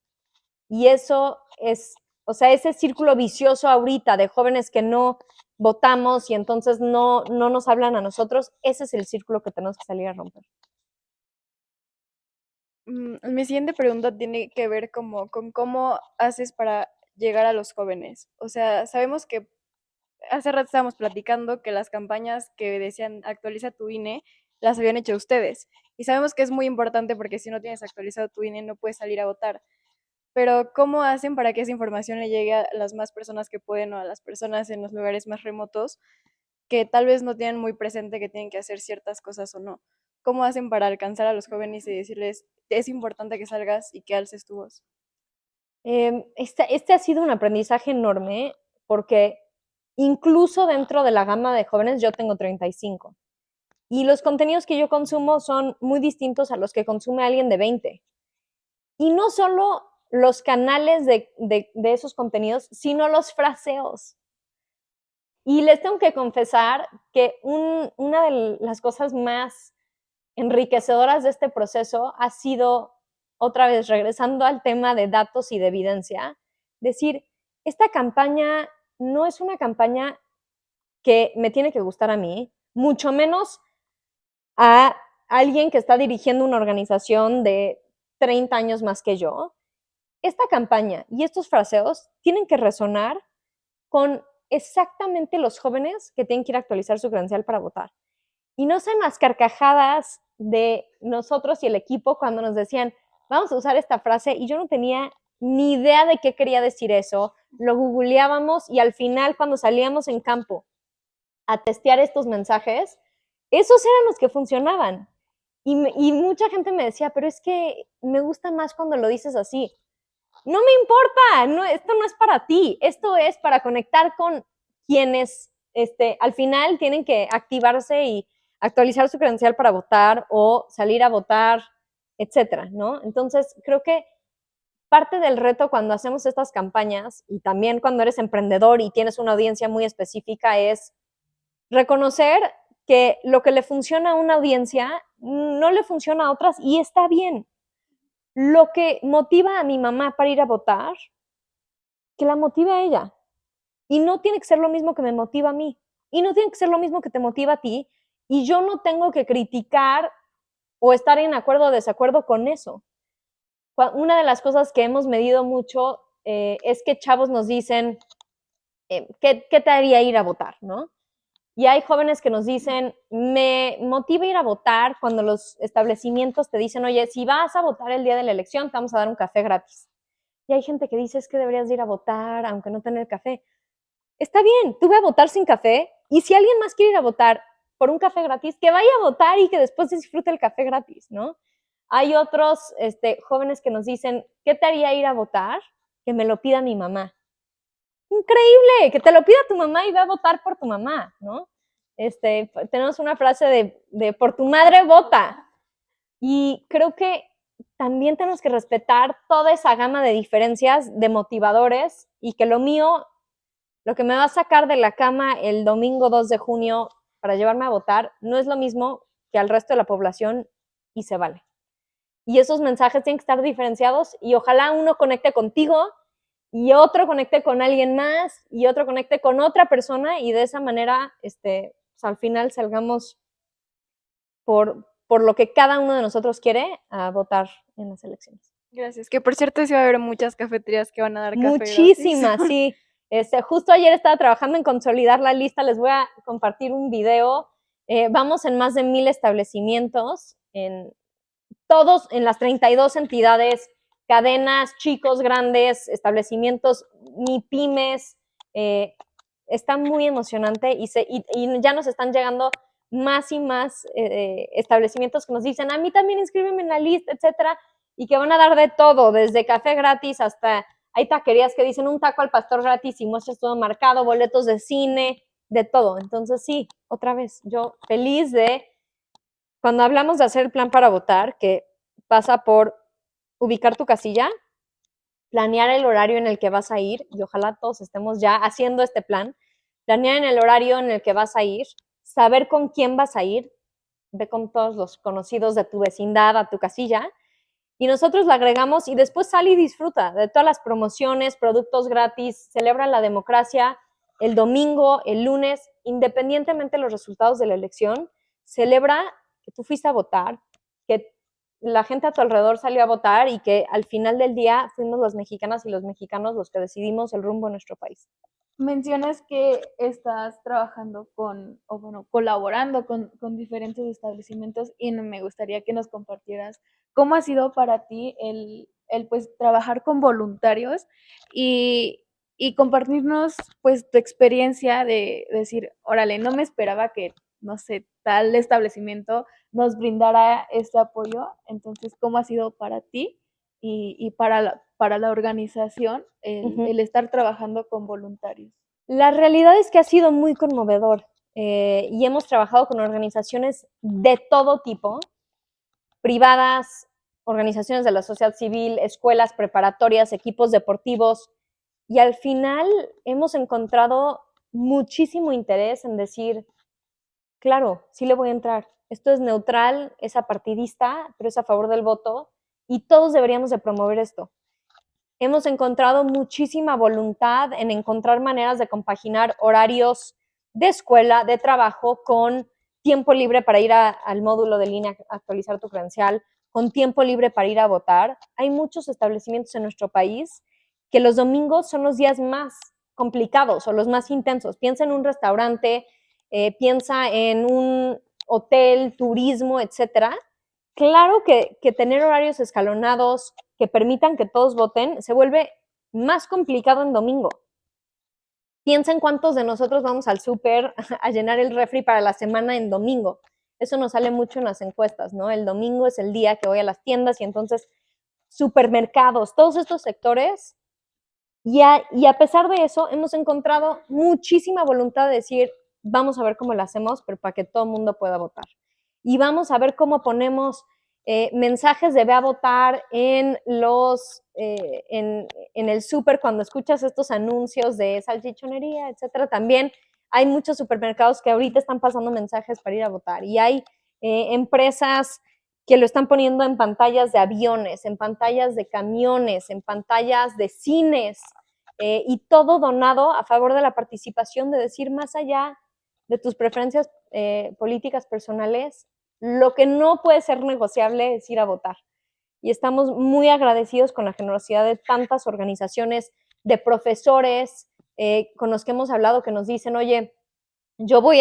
Y eso es, o sea, ese círculo vicioso ahorita de jóvenes que no votamos y entonces no nos hablan a nosotros, ese es el círculo que tenemos que salir a romper. Mi siguiente pregunta tiene que ver como con cómo haces para llegar a los jóvenes. O sea, sabemos que hace rato estábamos platicando que las campañas que decían actualiza tu INE las habían hecho ustedes. Y sabemos que es muy importante porque si no tienes actualizado tu INE no puedes salir a votar. Pero ¿cómo hacen para que esa información le llegue a las más personas que pueden o a las personas en los lugares más remotos que tal vez no tienen muy presente que tienen que hacer ciertas cosas o no? ¿Cómo hacen para alcanzar a los jóvenes y decirles, es importante que salgas y que alces tu voz? Este ha sido un aprendizaje enorme porque incluso dentro de la gama de jóvenes, yo tengo 35 y los contenidos que yo consumo son muy distintos a los que consume alguien de 20. Y no solo los canales de esos contenidos, sino los fraseos. Y les tengo que confesar que una de las cosas más enriquecedoras de este proceso ha sido, otra vez regresando al tema de datos y de evidencia, decir, esta campaña no es una campaña que me tiene que gustar a mí, mucho menos a alguien que está dirigiendo una organización de 30 años más que yo. Esta campaña y estos fraseos tienen que resonar con exactamente los jóvenes que tienen que ir a actualizar su credencial para votar. Y no sean las carcajadas de nosotros y el equipo cuando nos decían, vamos a usar esta frase, y yo no tenía ni idea de qué quería decir eso. Lo googleábamos y al final, cuando salíamos en campo a testear estos mensajes, esos eran los que funcionaban. Y mucha gente me decía, pero es que me gusta más cuando lo dices así. No me importa, no, esto no es para ti, esto es para conectar con quienes al final tienen que activarse y actualizar su credencial para votar o salir a votar, etcétera, ¿no? Entonces, creo que parte del reto cuando hacemos estas campañas y también cuando eres emprendedor y tienes una audiencia muy específica es reconocer que lo que le funciona a una audiencia no le funciona a otras y está bien. Lo que motiva a mi mamá para ir a votar, que la motive a ella. Y no tiene que ser lo mismo que me motiva a mí. Y no tiene que ser lo mismo que te motiva a ti. y yo no tengo que criticar o estar en acuerdo o desacuerdo con eso. Una de las cosas que hemos medido mucho es que chavos nos dicen, ¿qué te haría ir a votar, no? Y hay jóvenes que nos dicen, me motiva ir a votar cuando los establecimientos te dicen, oye, si vas a votar el día de la elección, te vamos a dar un café gratis. Y hay gente que dice, es que deberías de ir a votar, aunque no tenga el café. Está bien, tú ve a votar sin café, y si alguien más quiere ir a votar por un café gratis, que vaya a votar y que después disfrute el café gratis, ¿no? Hay otros jóvenes que nos dicen, ¿qué te haría ir a votar? Que me lo pida mi mamá. Increíble, que te lo pida tu mamá y ve a votar por tu mamá, ¿no? Tenemos una frase de por tu madre vota. Y creo que también tenemos que respetar toda esa gama de diferencias, de motivadores, y que lo mío, lo que me va a sacar de la cama el domingo 2 de junio para llevarme a votar, no es lo mismo que al resto de la población, y se vale. Y esos mensajes tienen que estar diferenciados, y ojalá uno conecte contigo y otro conecte con alguien más y otro conecte con otra persona, y de esa manera pues al final salgamos por lo que cada uno de nosotros quiere a votar en las elecciones. Gracias. Que por cierto sí va a haber muchas cafeterías que van a dar café gratis. Muchísimas, sí. Justo ayer estaba trabajando en consolidar la lista, les voy a compartir un video. Vamos en más de 1000 establecimientos, todos en las 32 entidades, cadenas, chicos, grandes, establecimientos, MIPYMES. Está muy emocionante y ya nos están llegando más y más establecimientos que nos dicen, a mí también inscríbeme en la lista, etcétera, y que van a dar de todo, desde café gratis hasta, hay taquerías que dicen un taco al pastor gratis y muestras todo marcado, boletos de cine, de todo. Entonces sí, otra vez, yo feliz de, cuando hablamos de hacer el plan para votar, que pasa por ubicar tu casilla, planear el horario en el que vas a ir, y ojalá todos estemos ya haciendo este plan, planear en el horario en el que vas a ir, saber con quién vas a ir, ve con todos los conocidos de tu vecindad a tu casilla, y nosotros la agregamos, y después sal y disfruta de todas las promociones, productos gratis, celebra la democracia el domingo, el lunes, independientemente de los resultados de la elección, celebra que tú fuiste a votar, que la gente a tu alrededor salió a votar y que al final del día fuimos las mexicanas y los mexicanos los que decidimos el rumbo de nuestro país. Mencionas que estás trabajando colaborando con diferentes establecimientos, y me gustaría que nos compartieras cómo ha sido para ti el pues trabajar con voluntarios y compartirnos pues tu experiencia de decir, órale, no me esperaba que, no sé, tal establecimiento nos brindara este apoyo. Entonces, ¿cómo ha sido para ti y para la organización el estar trabajando con voluntarios? La realidad es que ha sido muy conmovedor y hemos trabajado con organizaciones de todo tipo, privadas, organizaciones de la sociedad civil, escuelas preparatorias, equipos deportivos, y al final hemos encontrado muchísimo interés en decir, claro, sí le voy a entrar. Esto es neutral, es apartidista, pero es a favor del voto, y todos deberíamos de promover esto. Hemos encontrado muchísima voluntad en encontrar maneras de compaginar horarios de escuela, de trabajo, con tiempo libre para ir al módulo de línea a actualizar tu credencial, con tiempo libre para ir a votar. Hay muchos establecimientos en nuestro país que los domingos son los días más complicados o los más intensos. Piensa en un restaurante, piensa en un hotel, turismo, etcétera. Claro que tener horarios escalonados que permitan que todos voten se vuelve más complicado en domingo. Piensa en cuántos de nosotros vamos al súper a llenar el refri para la semana en domingo. Eso nos sale mucho en las encuestas, ¿no? El domingo es el día que voy a las tiendas, y entonces supermercados, todos estos sectores. Y a pesar de eso, hemos encontrado muchísima voluntad de decir, vamos a ver cómo lo hacemos, pero para que todo el mundo pueda votar. Y vamos a ver cómo ponemos mensajes de ve a votar en el súper, cuando escuchas estos anuncios de salchichonería, etcétera. También hay muchos supermercados que ahorita están pasando mensajes para ir a votar, y hay empresas que lo están poniendo en pantallas de aviones, en pantallas de camiones, en pantallas de cines, y todo donado a favor de la participación, de decir, más allá de tus preferencias políticas personales, lo que no puede ser negociable es ir a votar. Y estamos muy agradecidos con la generosidad de tantas organizaciones, de profesores con los que hemos hablado, que nos dicen, oye, yo voy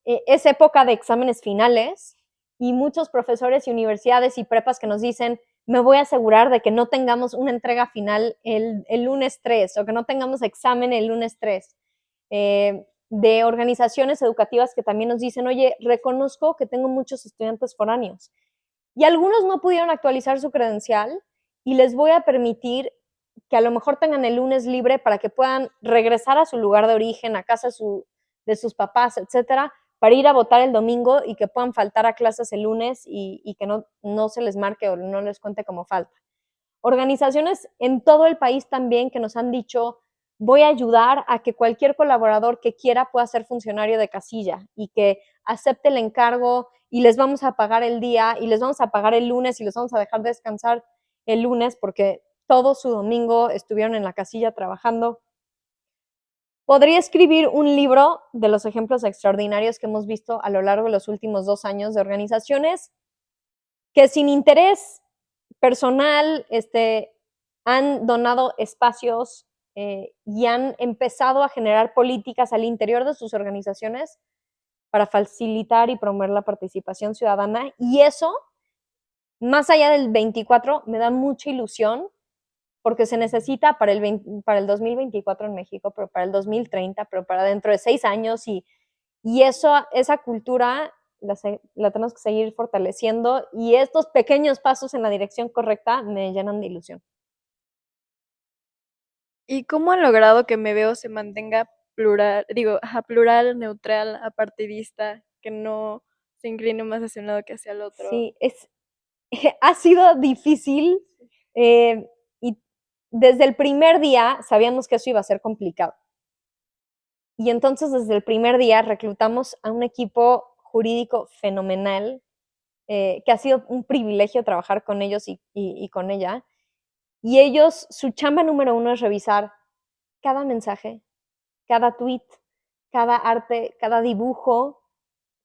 es época de exámenes finales, y muchos profesores y universidades y prepas que nos dicen, me voy a asegurar de que no tengamos una entrega final el lunes 3 o que no tengamos examen el lunes 3. De organizaciones educativas que también nos dicen, oye, reconozco que tengo muchos estudiantes foráneos y algunos no pudieron actualizar su credencial y les voy a permitir que a lo mejor tengan el lunes libre para que puedan regresar a su lugar de origen, a casa de sus papás, etcétera, para ir a votar el domingo y que puedan faltar a clases el lunes y que no se les marque o no les cuente como falta. Organizaciones en todo el país también que nos han dicho, voy a ayudar a que cualquier colaborador que quiera pueda ser funcionario de casilla y que acepte el encargo y les vamos a pagar el día y les vamos a pagar el lunes y les vamos a dejar descansar el lunes porque todo su domingo estuvieron en la casilla trabajando. Podría escribir un libro de los ejemplos extraordinarios que hemos visto a lo largo de los últimos 2 años de organizaciones que sin interés personal han donado espacios y han empezado a generar políticas al interior de sus organizaciones para facilitar y promover la participación ciudadana. Y eso, más allá del 24, me da mucha ilusión porque se necesita para el 2024 en México, pero para el 2030, pero para dentro de 6 años y esa cultura la tenemos que seguir fortaleciendo y estos pequeños pasos en la dirección correcta me llenan de ilusión. ¿Y cómo han logrado que Me Veo se mantenga plural, plural, neutral, apartidista, que no se incline más hacia un lado que hacia el otro? Sí, ha sido difícil y desde el primer día sabíamos que eso iba a ser complicado. Y entonces desde el primer día reclutamos a un equipo jurídico fenomenal, que ha sido un privilegio trabajar con ellos y con ella. Y ellos, su chamba número 1 es revisar cada mensaje, cada tweet, cada arte, cada dibujo,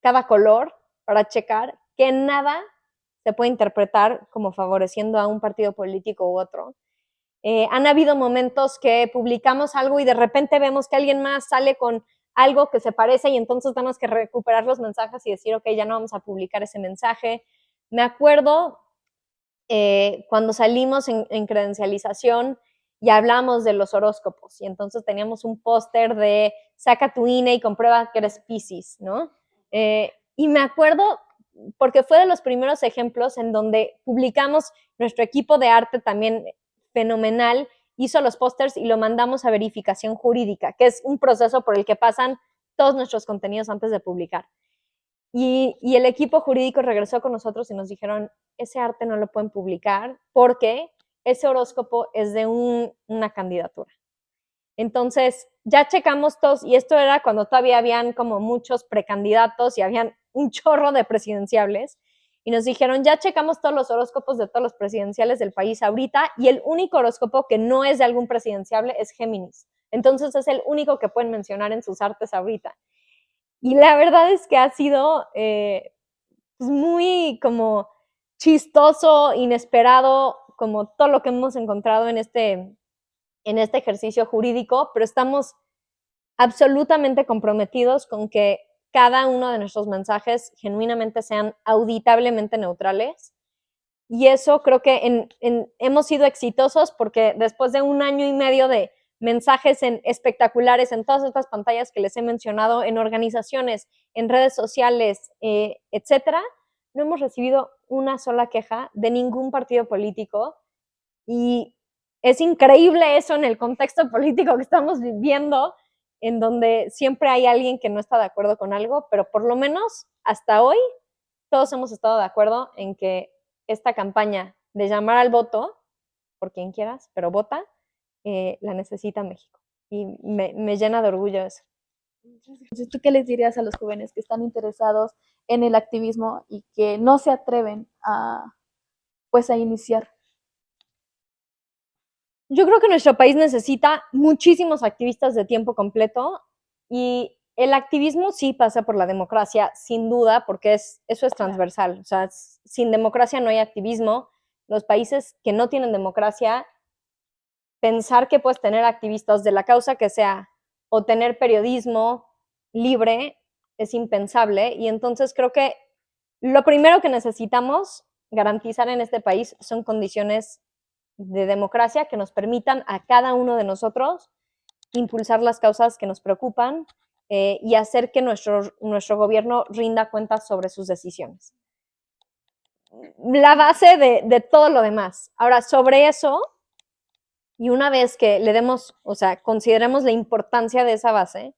cada color, para checar que nada se puede interpretar como favoreciendo a un partido político u otro. Han habido momentos que publicamos algo y de repente vemos que alguien más sale con algo que se parece y entonces tenemos que recuperar los mensajes y decir, ok, ya no vamos a publicar ese mensaje. Me acuerdo cuando salimos en credencialización y hablamos de los horóscopos y entonces teníamos un póster de saca tu INE y comprueba que eres Piscis, ¿no? Y me acuerdo porque fue de los primeros ejemplos en donde publicamos, nuestro equipo de arte también fenomenal hizo los pósters y lo mandamos a verificación jurídica, que es un proceso por el que pasan todos nuestros contenidos antes de publicar. Y el equipo jurídico regresó con nosotros y nos dijeron, ese arte no lo pueden publicar porque ese horóscopo es de una candidatura. Entonces, ya checamos todos, y esto era cuando todavía habían como muchos precandidatos y habían un chorro de presidenciables, y nos dijeron, ya checamos todos los horóscopos de todos los presidenciales del país ahorita, y el único horóscopo que no es de algún presidenciable es Géminis. Entonces, es el único que pueden mencionar en sus artes ahorita. Y la verdad es que ha sido pues muy como chistoso, inesperado, como todo lo que hemos encontrado en este ejercicio jurídico, pero estamos absolutamente comprometidos con que cada uno de nuestros mensajes genuinamente sean auditablemente neutrales. Y eso creo que hemos sido exitosos porque después de 1 año y medio de mensajes espectaculares en todas estas pantallas que les he mencionado, en organizaciones, en redes sociales, etcétera, no hemos recibido una sola queja de ningún partido político. Y es increíble eso en el contexto político que estamos viviendo, en donde siempre hay alguien que no está de acuerdo con algo, pero por lo menos hasta hoy todos hemos estado de acuerdo en que esta campaña de llamar al voto, por quien quieras, pero vota, la necesita México. Y me llena de orgullo eso. Entonces, ¿tú qué les dirías a los jóvenes que están interesados en el activismo y que no se atreven pues a iniciar? Yo creo que nuestro país necesita muchísimos activistas de tiempo completo y el activismo sí pasa por la democracia, sin duda, porque eso es transversal. O sea, sin democracia no hay activismo. Los países que no tienen democracia, pensar que puedes tener activistas de la causa que sea o tener periodismo libre es impensable. Y entonces creo que lo primero que necesitamos garantizar en este país son condiciones de democracia que nos permitan a cada uno de nosotros impulsar las causas que nos preocupan y hacer que nuestro gobierno rinda cuentas sobre sus decisiones. La base de todo lo demás. Ahora, sobre eso, y una vez que le demos, o sea, consideremos la importancia de esa base,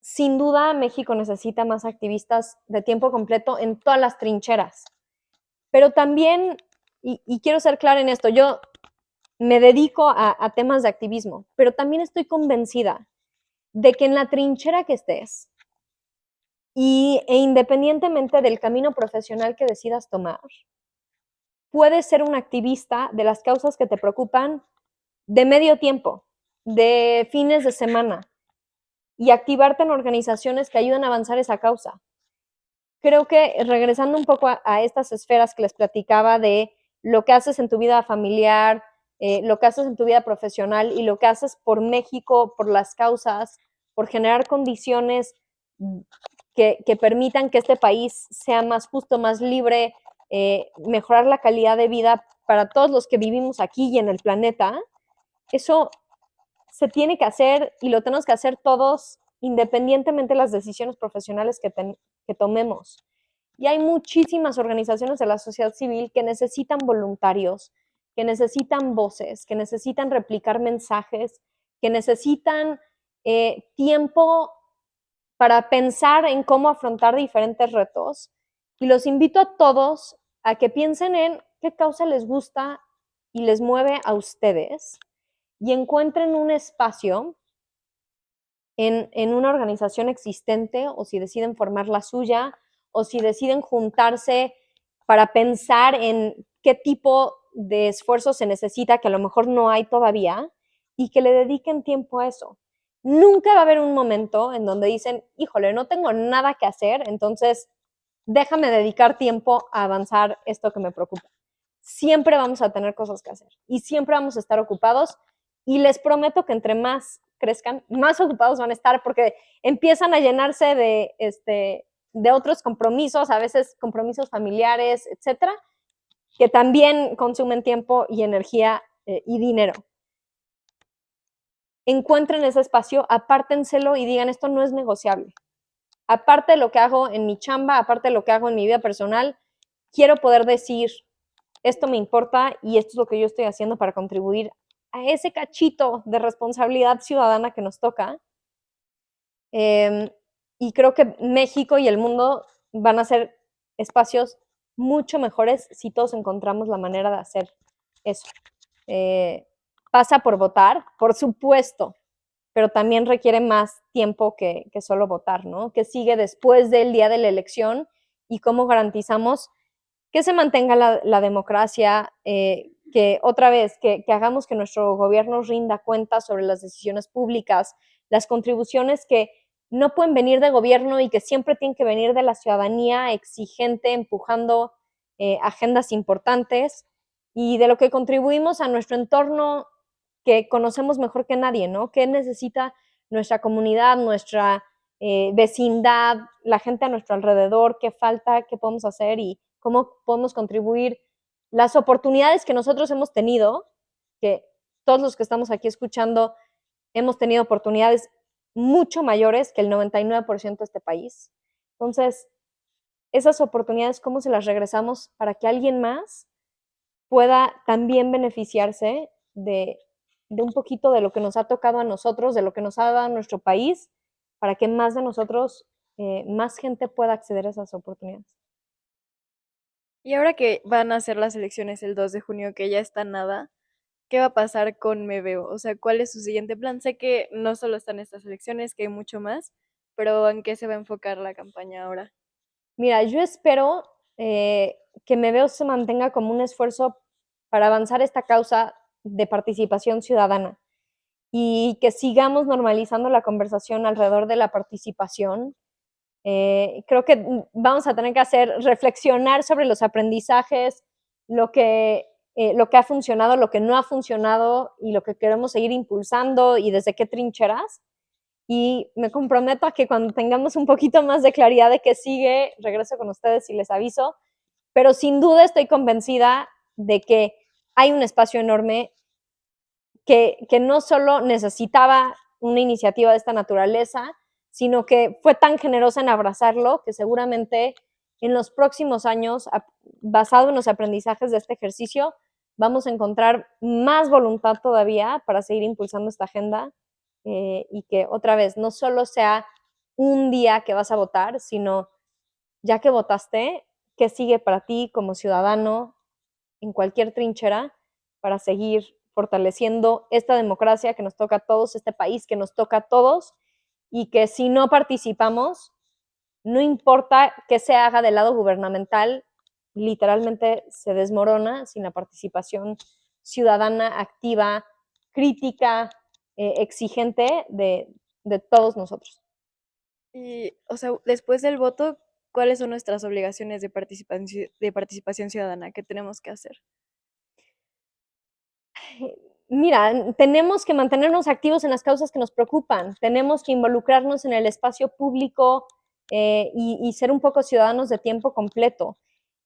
sin duda México necesita más activistas de tiempo completo en todas las trincheras. Pero también, y quiero ser clara en esto, yo me dedico a temas de activismo, pero también estoy convencida de que en la trinchera que estés e independientemente del camino profesional que decidas tomar, puedes ser un activista de las causas que te preocupan de medio tiempo, de fines de semana, y activarte en organizaciones que ayuden a avanzar esa causa. Creo que regresando un poco a estas esferas que les platicaba de lo que haces en tu vida familiar, lo que haces en tu vida profesional y lo que haces por México, por las causas, por generar condiciones que permitan que este país sea más justo, más libre, mejorar la calidad de vida para todos los que vivimos aquí y en el planeta, eso se tiene que hacer y lo tenemos que hacer todos independientemente de las decisiones profesionales que tomemos. Y hay muchísimas organizaciones de la sociedad civil que necesitan voluntarios, que necesitan voces, que necesitan replicar mensajes, que necesitan tiempo para pensar en cómo afrontar diferentes retos. Y los invito a todos a que piensen en qué causa les gusta y les mueve a ustedes y encuentren un espacio en una organización existente, o si deciden formar la suya, o si deciden juntarse para pensar en qué tipo de esfuerzo se necesita, que a lo mejor no hay todavía, y que le dediquen tiempo a eso. Nunca va a haber un momento en donde dicen, híjole, no tengo nada que hacer, entonces déjame dedicar tiempo a avanzar esto que me preocupa. Siempre vamos a tener cosas que hacer y siempre vamos a estar ocupados, y les prometo que entre más crezcan, más ocupados van a estar, porque empiezan a llenarse de otros compromisos, a veces compromisos familiares, etcétera, que también consumen tiempo y energía y dinero. Encuentren ese espacio, apártenselo y digan, esto no es negociable. Aparte de lo que hago en mi chamba, aparte de lo que hago en mi vida personal, quiero poder decir, esto me importa y esto es lo que yo estoy haciendo para contribuir a ese cachito de responsabilidad ciudadana que nos toca. Y creo que México y el mundo van a ser espacios mucho mejores si todos encontramos la manera de hacer eso. Pasa por votar, por supuesto, pero también requiere más tiempo que solo votar, ¿no? ¿Qué sigue después del día de la elección y cómo garantizamos que se mantenga la democracia, que otra vez, que hagamos que nuestro gobierno rinda cuentas sobre las decisiones públicas, las contribuciones que no pueden venir de gobierno y que siempre tienen que venir de la ciudadanía exigente, empujando agendas importantes, y de lo que contribuimos a nuestro entorno que conocemos mejor que nadie, ¿no? ¿Qué necesita nuestra comunidad, nuestra vecindad, la gente a nuestro alrededor? ¿Qué falta? ¿Qué podemos hacer? Y cómo podemos contribuir las oportunidades que nosotros hemos tenido, que todos los que estamos aquí escuchando hemos tenido oportunidades mucho mayores que el 99% de este país. Entonces, esas oportunidades, ¿cómo se las regresamos para que alguien más pueda también beneficiarse de un poquito de lo que nos ha tocado a nosotros, de lo que nos ha dado nuestro país, para que más de nosotros, más gente pueda acceder a esas oportunidades? Y ahora que van a ser las elecciones el 2 de junio, que ya está nada, ¿qué va a pasar con Me Veo? O sea, ¿cuál es su siguiente plan? Sé que no solo están estas elecciones, que hay mucho más, pero ¿en qué se va a enfocar la campaña ahora? Mira, yo espero que Me Veo se mantenga como un esfuerzo para avanzar esta causa de participación ciudadana. y que sigamos normalizando la conversación alrededor de la participación. Creo que vamos a tener que reflexionar sobre los aprendizajes, lo que ha funcionado, lo que no ha funcionado y lo que queremos seguir impulsando y desde qué trincheras. Y me comprometo a que cuando tengamos un poquito más de claridad de qué sigue, regreso con ustedes y les aviso. Pero sin duda estoy convencida de que hay un espacio enorme que no solo necesitaba una iniciativa de esta naturaleza, sino que fue tan generosa en abrazarlo que seguramente en los próximos años, basado en los aprendizajes de este ejercicio, vamos a encontrar más voluntad todavía para seguir impulsando esta agenda y que otra vez no solo sea un día que vas a votar, sino ya que votaste, ¿qué sigue para ti como ciudadano en cualquier trinchera para seguir fortaleciendo esta democracia que nos toca a todos, este país que nos toca a todos, y que si no participamos, no importa qué se haga del lado gubernamental, literalmente se desmorona sin la participación ciudadana, activa, crítica, exigente de todos nosotros. Y, o sea, después del voto, ¿cuáles son nuestras obligaciones de participación ciudadana? ¿Qué tenemos que hacer? Mira, tenemos que mantenernos activos en las causas que nos preocupan, tenemos que involucrarnos en el espacio público y ser un poco ciudadanos de tiempo completo.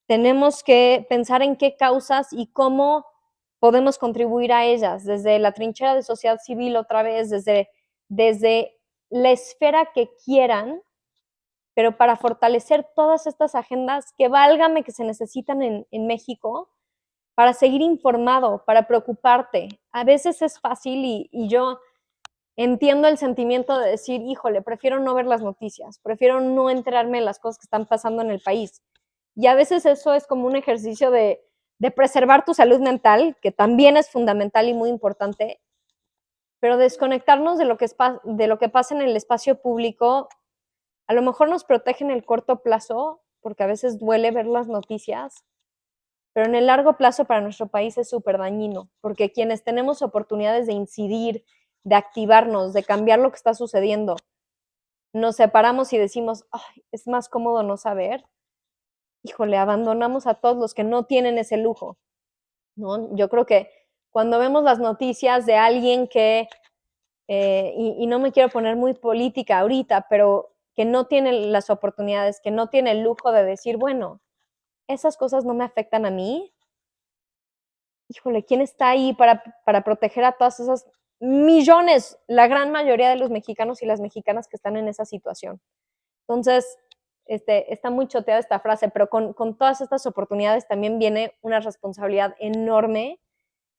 Tenemos que pensar en qué causas y cómo podemos contribuir a ellas, desde la trinchera de sociedad civil otra vez, desde la esfera que quieran, pero para fortalecer todas estas agendas que válgame que se necesitan en México, para seguir informado, para preocuparte. A veces es fácil y yo entiendo el sentimiento de decir, híjole, prefiero no ver las noticias, prefiero no enterarme de las cosas que están pasando en el país. Y a veces eso es como un ejercicio de preservar tu salud mental, que también es fundamental y muy importante, pero desconectarnos de lo que pasa en el espacio público, a lo mejor nos protege en el corto plazo, porque a veces duele ver las noticias, pero en el largo plazo para nuestro país es súper dañino, porque quienes tenemos oportunidades de incidir, de activarnos, de cambiar lo que está sucediendo, nos separamos y decimos, ay, es más cómodo no saber, híjole, abandonamos a todos los que no tienen ese lujo, ¿no? Yo creo que cuando vemos las noticias de alguien que, y no me quiero poner muy política ahorita, pero que no tiene las oportunidades, que no tiene el lujo de decir, bueno, esas cosas no me afectan a mí, híjole, ¿quién está ahí para proteger a todas esas millones, la gran mayoría de los mexicanos y las mexicanas que están en esa situación? Entonces, está muy choteada esta frase, pero con todas estas oportunidades también viene una responsabilidad enorme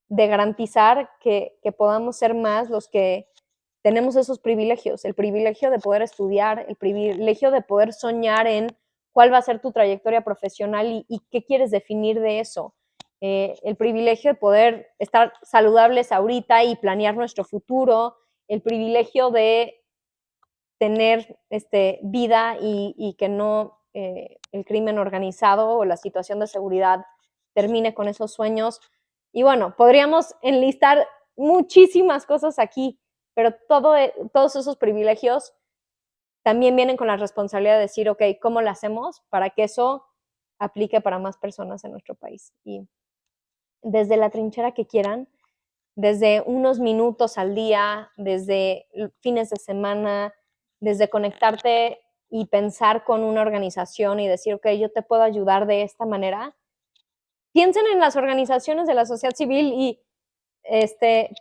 de garantizar que podamos ser más los que tenemos esos privilegios, el privilegio de poder estudiar, el privilegio de poder soñar en cuál va a ser tu trayectoria profesional y qué quieres definir de eso. El privilegio de poder estar saludables ahorita y planear nuestro futuro, el privilegio de tener vida y que no el crimen organizado o la situación de seguridad termine con esos sueños. Y bueno, podríamos enlistar muchísimas cosas aquí, pero todos esos privilegios también vienen con la responsabilidad de decir, ok, ¿cómo lo hacemos para que eso aplique para más personas en nuestro país? Y desde la trinchera que quieran, desde unos minutos al día, desde fines de semana, desde conectarte y pensar con una organización y decir, ok, yo te puedo ayudar de esta manera. Piensen en las organizaciones de la sociedad civil y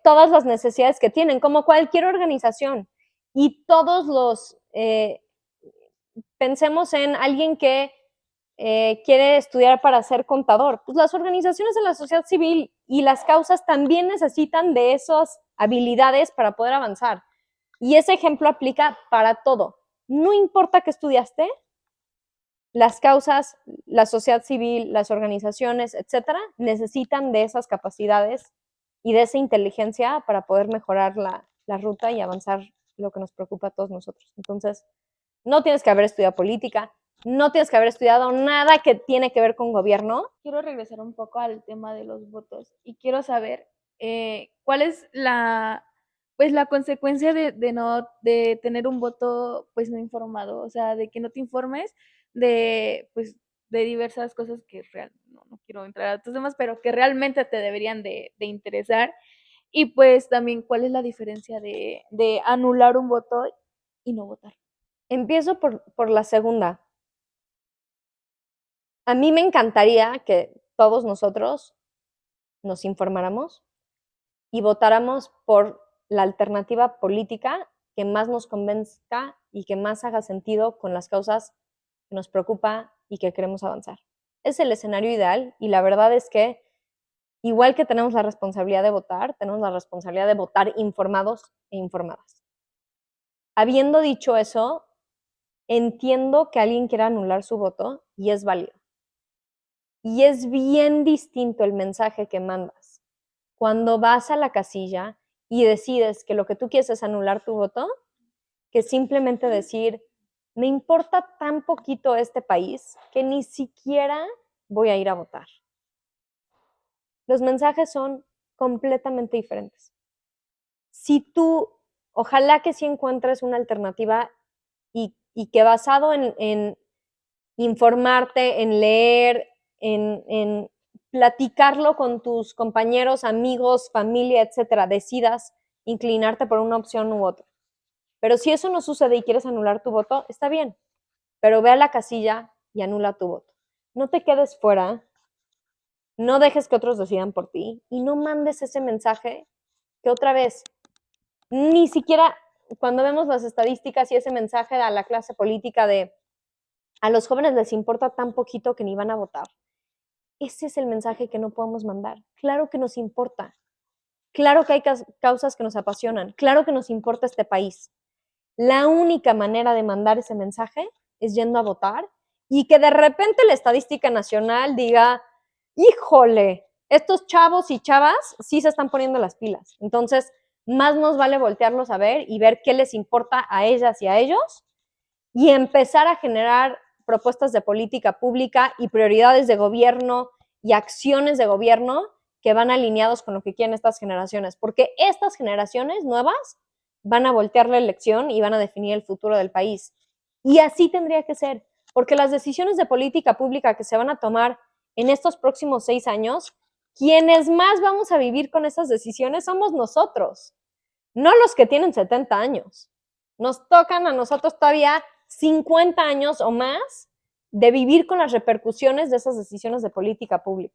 todas las necesidades que tienen, como cualquier organización. Y pensemos en alguien que quiere estudiar para ser contador. Pues las organizaciones de la sociedad civil y las causas también necesitan de esas habilidades para poder avanzar. Y ese ejemplo aplica para todo. No importa qué estudiaste, las causas, la sociedad civil, las organizaciones, etcétera, necesitan de esas capacidades y de esa inteligencia para poder mejorar la ruta y avanzar lo que nos preocupa a todos nosotros. Entonces, no tienes que haber estudiado política, no tienes que haber estudiado nada que tiene que ver con gobierno. Quiero regresar un poco al tema de los votos y quiero saber cuál es pues la consecuencia de tener un voto pues no informado, o sea, de que no te informes de pues de diversas cosas que no quiero entrar a otros temas, pero que realmente te deberían de interesar. Y pues también cuál es la diferencia de anular un voto y no votar. Empiezo por la segunda. A mí me encantaría que todos nosotros nos informáramos y votáramos por la alternativa política que más nos convenzca y que más haga sentido con las causas que nos preocupa y que queremos avanzar. Es el escenario ideal y la verdad es que igual que tenemos la responsabilidad de votar, tenemos la responsabilidad de votar informados e informadas. Habiendo dicho eso, entiendo que alguien quiera anular su voto y es válido. Y es bien distinto el mensaje que mandas cuando vas a la casilla y decides que lo que tú quieres es anular tu voto, que simplemente decir, me importa tan poquito este país que ni siquiera voy a ir a votar. Los mensajes son completamente diferentes. Si tú, ojalá que sí encuentres una alternativa y que basado en informarte, en leer, en platicarlo con tus compañeros, amigos, familia, etcétera, decidas inclinarte por una opción u otra. Pero si eso no sucede y quieres anular tu voto, está bien, pero ve a la casilla y anula tu voto. No te quedes fuera, no dejes que otros decidan por ti y no mandes ese mensaje que otra vez, ni siquiera cuando vemos las estadísticas y ese mensaje a la clase política de a los jóvenes les importa tan poquito que ni van a votar. Ese es el mensaje que no podemos mandar. Claro que nos importa. Claro que hay causas que nos apasionan. Claro que nos importa este país. La única manera de mandar ese mensaje es yendo a votar y que de repente la estadística nacional diga, híjole, estos chavos y chavas sí se están poniendo las pilas. Entonces, más nos vale voltearlos a ver y ver qué les importa a ellas y a ellos y empezar a generar propuestas de política pública y prioridades de gobierno y acciones de gobierno que van alineados con lo que quieren estas generaciones, porque estas generaciones nuevas van a voltear la elección y van a definir el futuro del país. Y así tendría que ser, porque las decisiones de política pública que se van a tomar en estos próximos 6 años, quienes más vamos a vivir con esas decisiones somos nosotros, no los que tienen 70 años. Nos tocan a nosotros todavía 50 años o más de vivir con las repercusiones de esas decisiones de política pública.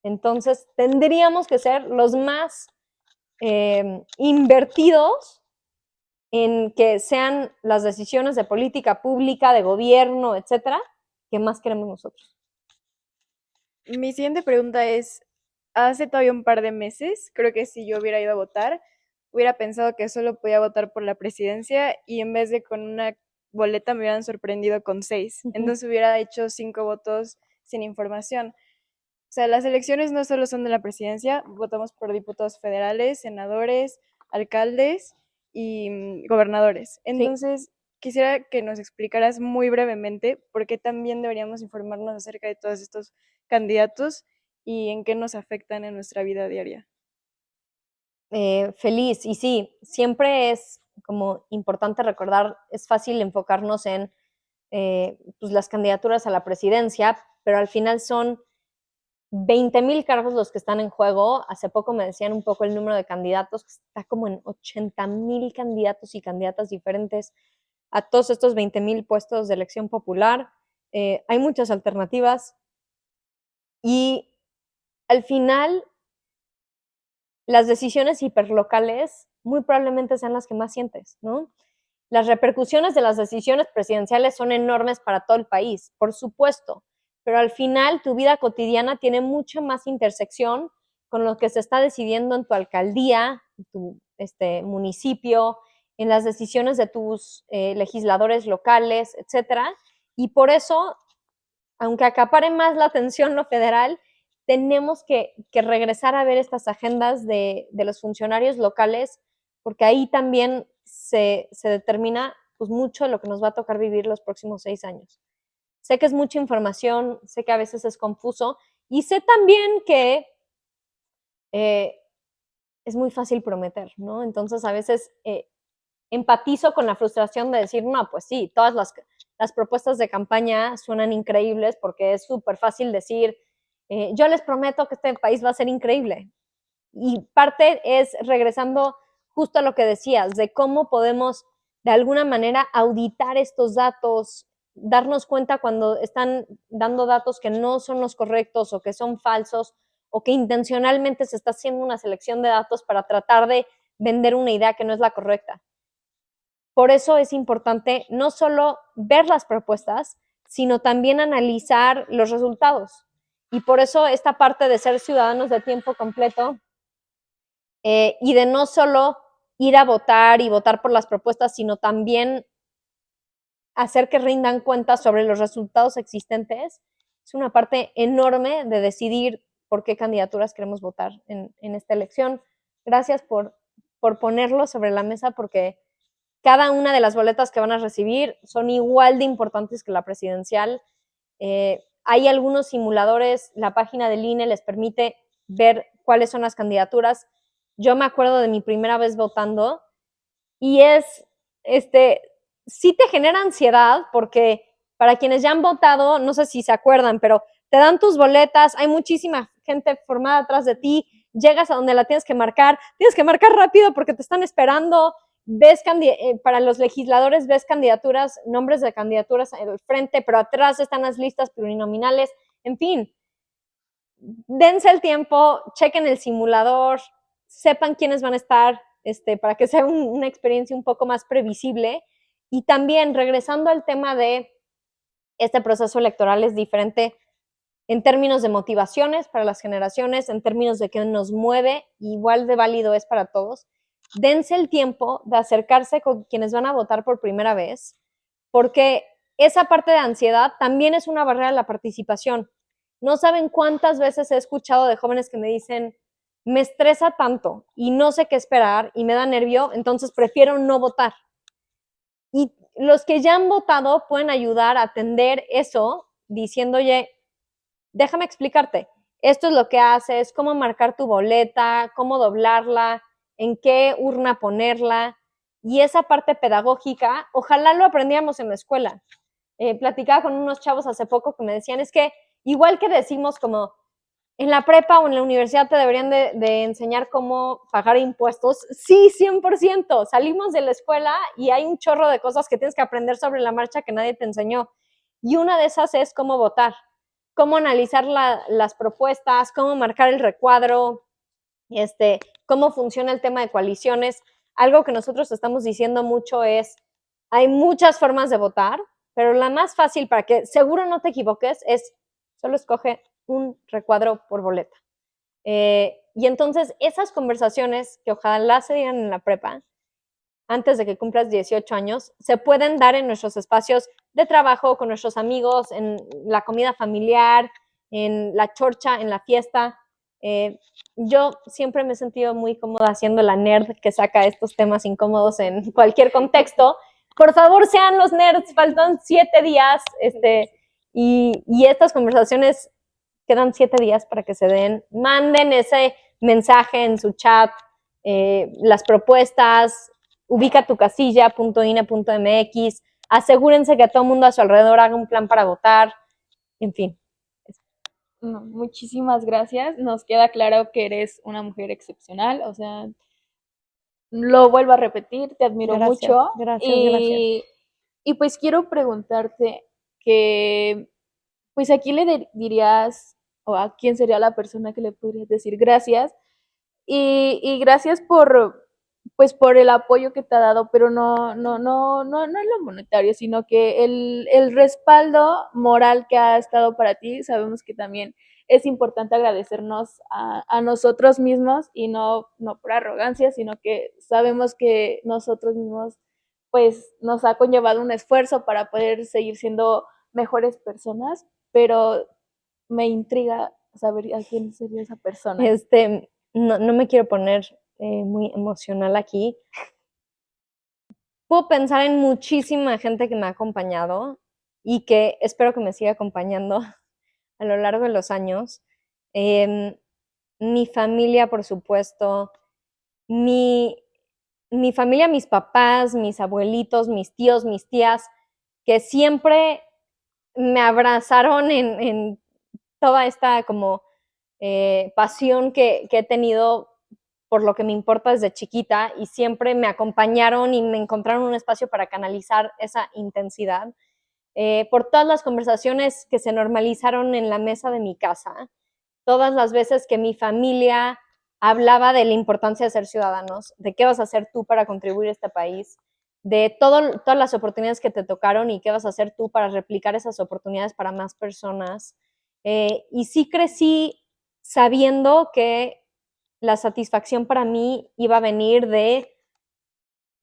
Entonces, tendríamos que ser los más invertidos en que sean las decisiones de política pública, de gobierno, etcétera, que más queremos nosotros. Mi siguiente pregunta es, hace todavía un par de meses, creo que si yo hubiera ido a votar, hubiera pensado que solo podía votar por la presidencia y en vez de con una boleta me hubieran sorprendido con 6. Entonces hubiera hecho 5 votos sin información. O sea, las elecciones no solo son de la presidencia, votamos por diputados federales, senadores, alcaldes y gobernadores. Entonces, quisiera que nos explicaras muy brevemente por qué también deberíamos informarnos acerca de todos estos candidatos y en qué nos afectan en nuestra vida diaria. Feliz, y sí, siempre es como importante recordar, es fácil enfocarnos en pues las candidaturas a la presidencia, pero al final son 20,000 cargos los que están en juego. Hace poco me decían un poco el número de candidatos, que está como en 80,000 candidatos y candidatas diferentes a todos estos 20,000 puestos de elección popular. Hay muchas alternativas y al final las decisiones hiperlocales muy probablemente sean las que más sientes, ¿no? Las repercusiones de las decisiones presidenciales son enormes para todo el país, por supuesto, pero al final tu vida cotidiana tiene mucha más intersección con lo que se está decidiendo en tu alcaldía, tu municipio, en las decisiones de tus legisladores locales, etcétera. Y por eso, aunque acapare más la atención lo federal, tenemos que regresar a ver estas agendas de los funcionarios locales, porque ahí también se determina pues, mucho de lo que nos va a tocar vivir los próximos 6 años. Sé que es mucha información, sé que a veces es confuso y sé también que es muy fácil prometer, ¿no? Entonces, a veces empatizo con la frustración de decir, no, pues sí, todas las propuestas de campaña suenan increíbles porque es súper fácil decir, yo les prometo que este país va a ser increíble. Y parte es regresando justo a lo que decías, de cómo podemos de alguna manera auditar estos datos, darnos cuenta cuando están dando datos que no son los correctos o que son falsos o que intencionalmente se está haciendo una selección de datos para tratar de vender una idea que no es la correcta. Por eso es importante no solo ver las propuestas, sino también analizar los resultados. Y por eso esta parte de ser ciudadanos de tiempo completo y de no solo ir a votar y votar por las propuestas, sino también hacer que rindan cuentas sobre los resultados existentes, es una parte enorme de decidir por qué candidaturas queremos votar en esta elección. Gracias por ponerlo sobre la mesa, porque cada una de las boletas que van a recibir son igual de importantes que la presidencial. Hay algunos simuladores, la página del INE les permite ver cuáles son las candidaturas. Yo me acuerdo de mi primera vez votando y sí te genera ansiedad porque para quienes ya han votado, no sé si se acuerdan, pero te dan tus boletas, hay muchísima gente formada atrás de ti, llegas a donde la tienes que marcar rápido porque te están esperando, para los legisladores ves candidaturas, nombres de candidaturas al frente, pero atrás están las listas plurinominales, en fin, dense el tiempo, chequen el simulador, sepan quiénes van a estar, para que sea una experiencia un poco más previsible. Y también, regresando al tema de este proceso electoral, es diferente en términos de motivaciones para las generaciones, en términos de qué nos mueve, igual de válido es para todos. Dense el tiempo de acercarse con quienes van a votar por primera vez, porque esa parte de ansiedad también es una barrera a la participación. No saben cuántas veces he escuchado de jóvenes que me dicen, me estresa tanto y no sé qué esperar y me da nervio, entonces prefiero no votar. Y los que ya han votado pueden ayudar a atender eso diciendo, oye, déjame explicarte, esto es lo que haces, cómo marcar tu boleta, cómo doblarla, en qué urna ponerla, y esa parte pedagógica, ojalá lo aprendiéramos en la escuela. Platicaba con unos chavos hace poco que me decían, es que igual que decimos como en la prepa o en la universidad te deberían de enseñar cómo pagar impuestos, sí, 100%, salimos de la escuela y hay un chorro de cosas que tienes que aprender sobre la marcha que nadie te enseñó, y una de esas es cómo votar, cómo analizar las propuestas, cómo marcar el recuadro, cómo funciona el tema de coaliciones. Algo que nosotros estamos diciendo mucho es, hay muchas formas de votar, pero la más fácil para que seguro no te equivoques es solo escoge un recuadro por boleta. Y entonces esas conversaciones que ojalá se digan en la prepa, antes de que cumplas 18 años, se pueden dar en nuestros espacios de trabajo, con nuestros amigos, en la comida familiar, en la chorcha, en la fiesta. Yo siempre me he sentido muy cómoda siendo la nerd que saca estos temas incómodos en cualquier contexto. Por favor, sean los nerds, faltan 7 días, y estas conversaciones quedan 7 días para que se den. Manden ese mensaje en su chat, las propuestas, ubica tu casilla.ine.mx, asegúrense que todo el mundo a su alrededor haga un plan para votar, en fin. No, muchísimas gracias. Nos queda claro que eres una mujer excepcional, o sea, lo vuelvo a repetir, te admiro mucho. Gracias. Y pues quiero preguntarte que, pues a quién le dirías o a quién sería la persona que le podrías decir gracias y gracias por, pues por el apoyo que te ha dado, pero no en lo monetario, sino que el respaldo moral que ha estado para ti, sabemos que también es importante agradecernos a nosotros mismos y no por arrogancia, sino que sabemos que nosotros mismos pues nos ha conllevado un esfuerzo para poder seguir siendo mejores personas, pero me intriga saber a quién sería esa persona. No me quiero poner muy emocional aquí. Puedo pensar en muchísima gente que me ha acompañado y que espero que me siga acompañando a lo largo de los años. Mi familia, por supuesto, mi familia, mis papás, mis abuelitos, mis tíos, mis tías, que siempre me abrazaron en toda esta como pasión que he tenido por lo que me importa desde chiquita, y siempre me acompañaron y me encontraron un espacio para canalizar esa intensidad. Por todas las conversaciones que se normalizaron en la mesa de mi casa, todas las veces que mi familia hablaba de la importancia de ser ciudadanos, de qué vas a hacer tú para contribuir a este país, de todas las oportunidades que te tocaron y qué vas a hacer tú para replicar esas oportunidades para más personas. Y sí crecí sabiendo que la satisfacción para mí iba a venir de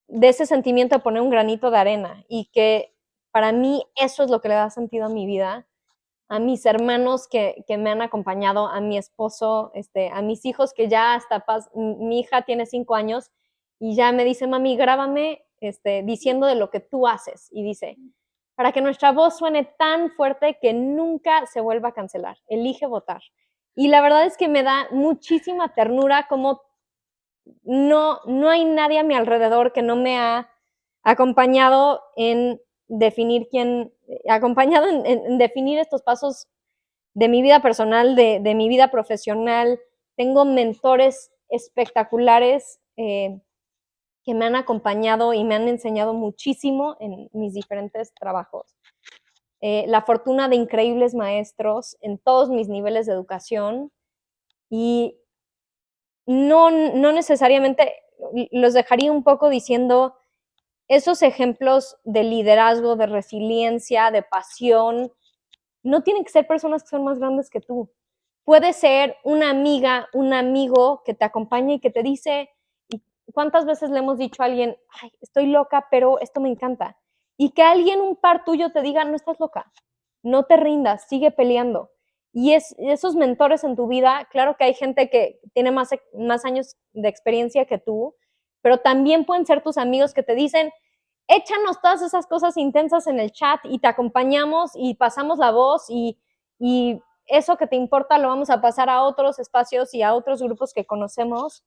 ese sentimiento de poner un granito de arena, y que para mí eso es lo que le da sentido a mi vida, a mis hermanos que me han acompañado, a mi esposo, a mis hijos que ya hasta mi hija tiene 5 años y ya me dice, mami, grábame diciendo de lo que tú haces. Y dice, para que nuestra voz suene tan fuerte que nunca se vuelva a cancelar, elige votar. Y la verdad es que me da muchísima ternura como no hay nadie a mi alrededor que no me ha acompañado en definir en definir estos pasos de mi vida personal, de mi vida profesional. Tengo mentores espectaculares que me han acompañado y me han enseñado muchísimo en mis diferentes trabajos. La fortuna de increíbles maestros en todos mis niveles de educación, y no necesariamente los dejaría un poco diciendo esos ejemplos de liderazgo, de resiliencia, de pasión. No tienen que ser personas que son más grandes que tú. Puede ser una amiga, un amigo que te acompaña y que te dice, ¿cuántas veces le hemos dicho a alguien, ay, estoy loca, pero esto me encanta? Y que alguien, un par tuyo, te diga, no estás loca, no te rindas, sigue peleando. Y esos mentores en tu vida, claro que hay gente que tiene más años de experiencia que tú, pero también pueden ser tus amigos que te dicen, échanos todas esas cosas intensas en el chat y te acompañamos y pasamos la voz, y eso que te importa lo vamos a pasar a otros espacios y a otros grupos que conocemos.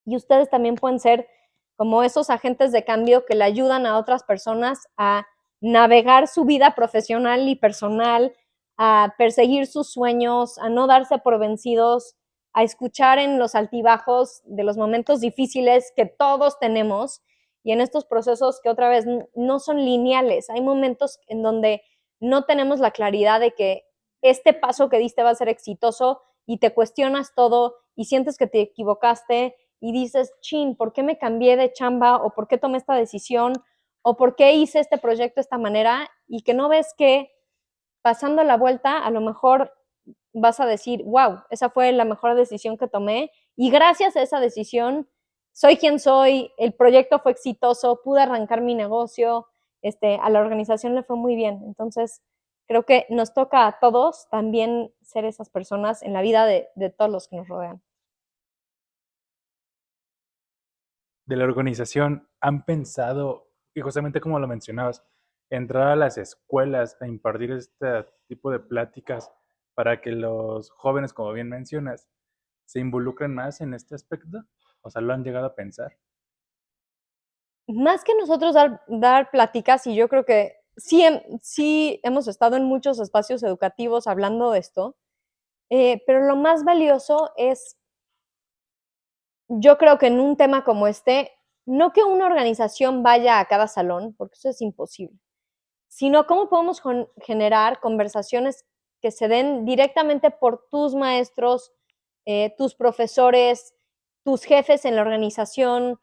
Y ustedes también pueden ser como esos agentes de cambio que le ayudan a otras personas a navegar su vida profesional y personal, a perseguir sus sueños, a no darse por vencidos, a escuchar en los altibajos de los momentos difíciles que todos tenemos, y en estos procesos que otra vez no son lineales. Hay momentos en donde no tenemos la claridad de que este paso que diste va a ser exitoso, y te cuestionas todo y sientes que te equivocaste y dices, chin, ¿por qué me cambié de chamba? ¿O por qué tomé esta decisión? ¿O por qué hice este proyecto de esta manera? Y que no ves que pasando la vuelta a lo mejor vas a decir, wow, esa fue la mejor decisión que tomé, y gracias a esa decisión soy quien soy, el proyecto fue exitoso, pude arrancar mi negocio, a la organización le fue muy bien. Entonces, creo que nos toca a todos también ser esas personas en la vida de todos los que nos rodean. De la organización, ¿han pensado, y justamente como lo mencionabas, entrar a las escuelas a impartir este tipo de pláticas para que los jóvenes, como bien mencionas, se involucren más en este aspecto? O sea, ¿lo han llegado a pensar? Más que nosotros dar pláticas, y yo creo que sí hemos estado en muchos espacios educativos hablando de esto, pero lo más valioso es, yo creo que en un tema como este, no que una organización vaya a cada salón, porque eso es imposible, sino cómo podemos generar conversaciones que se den directamente por tus maestros, tus profesores, tus jefes en la organización,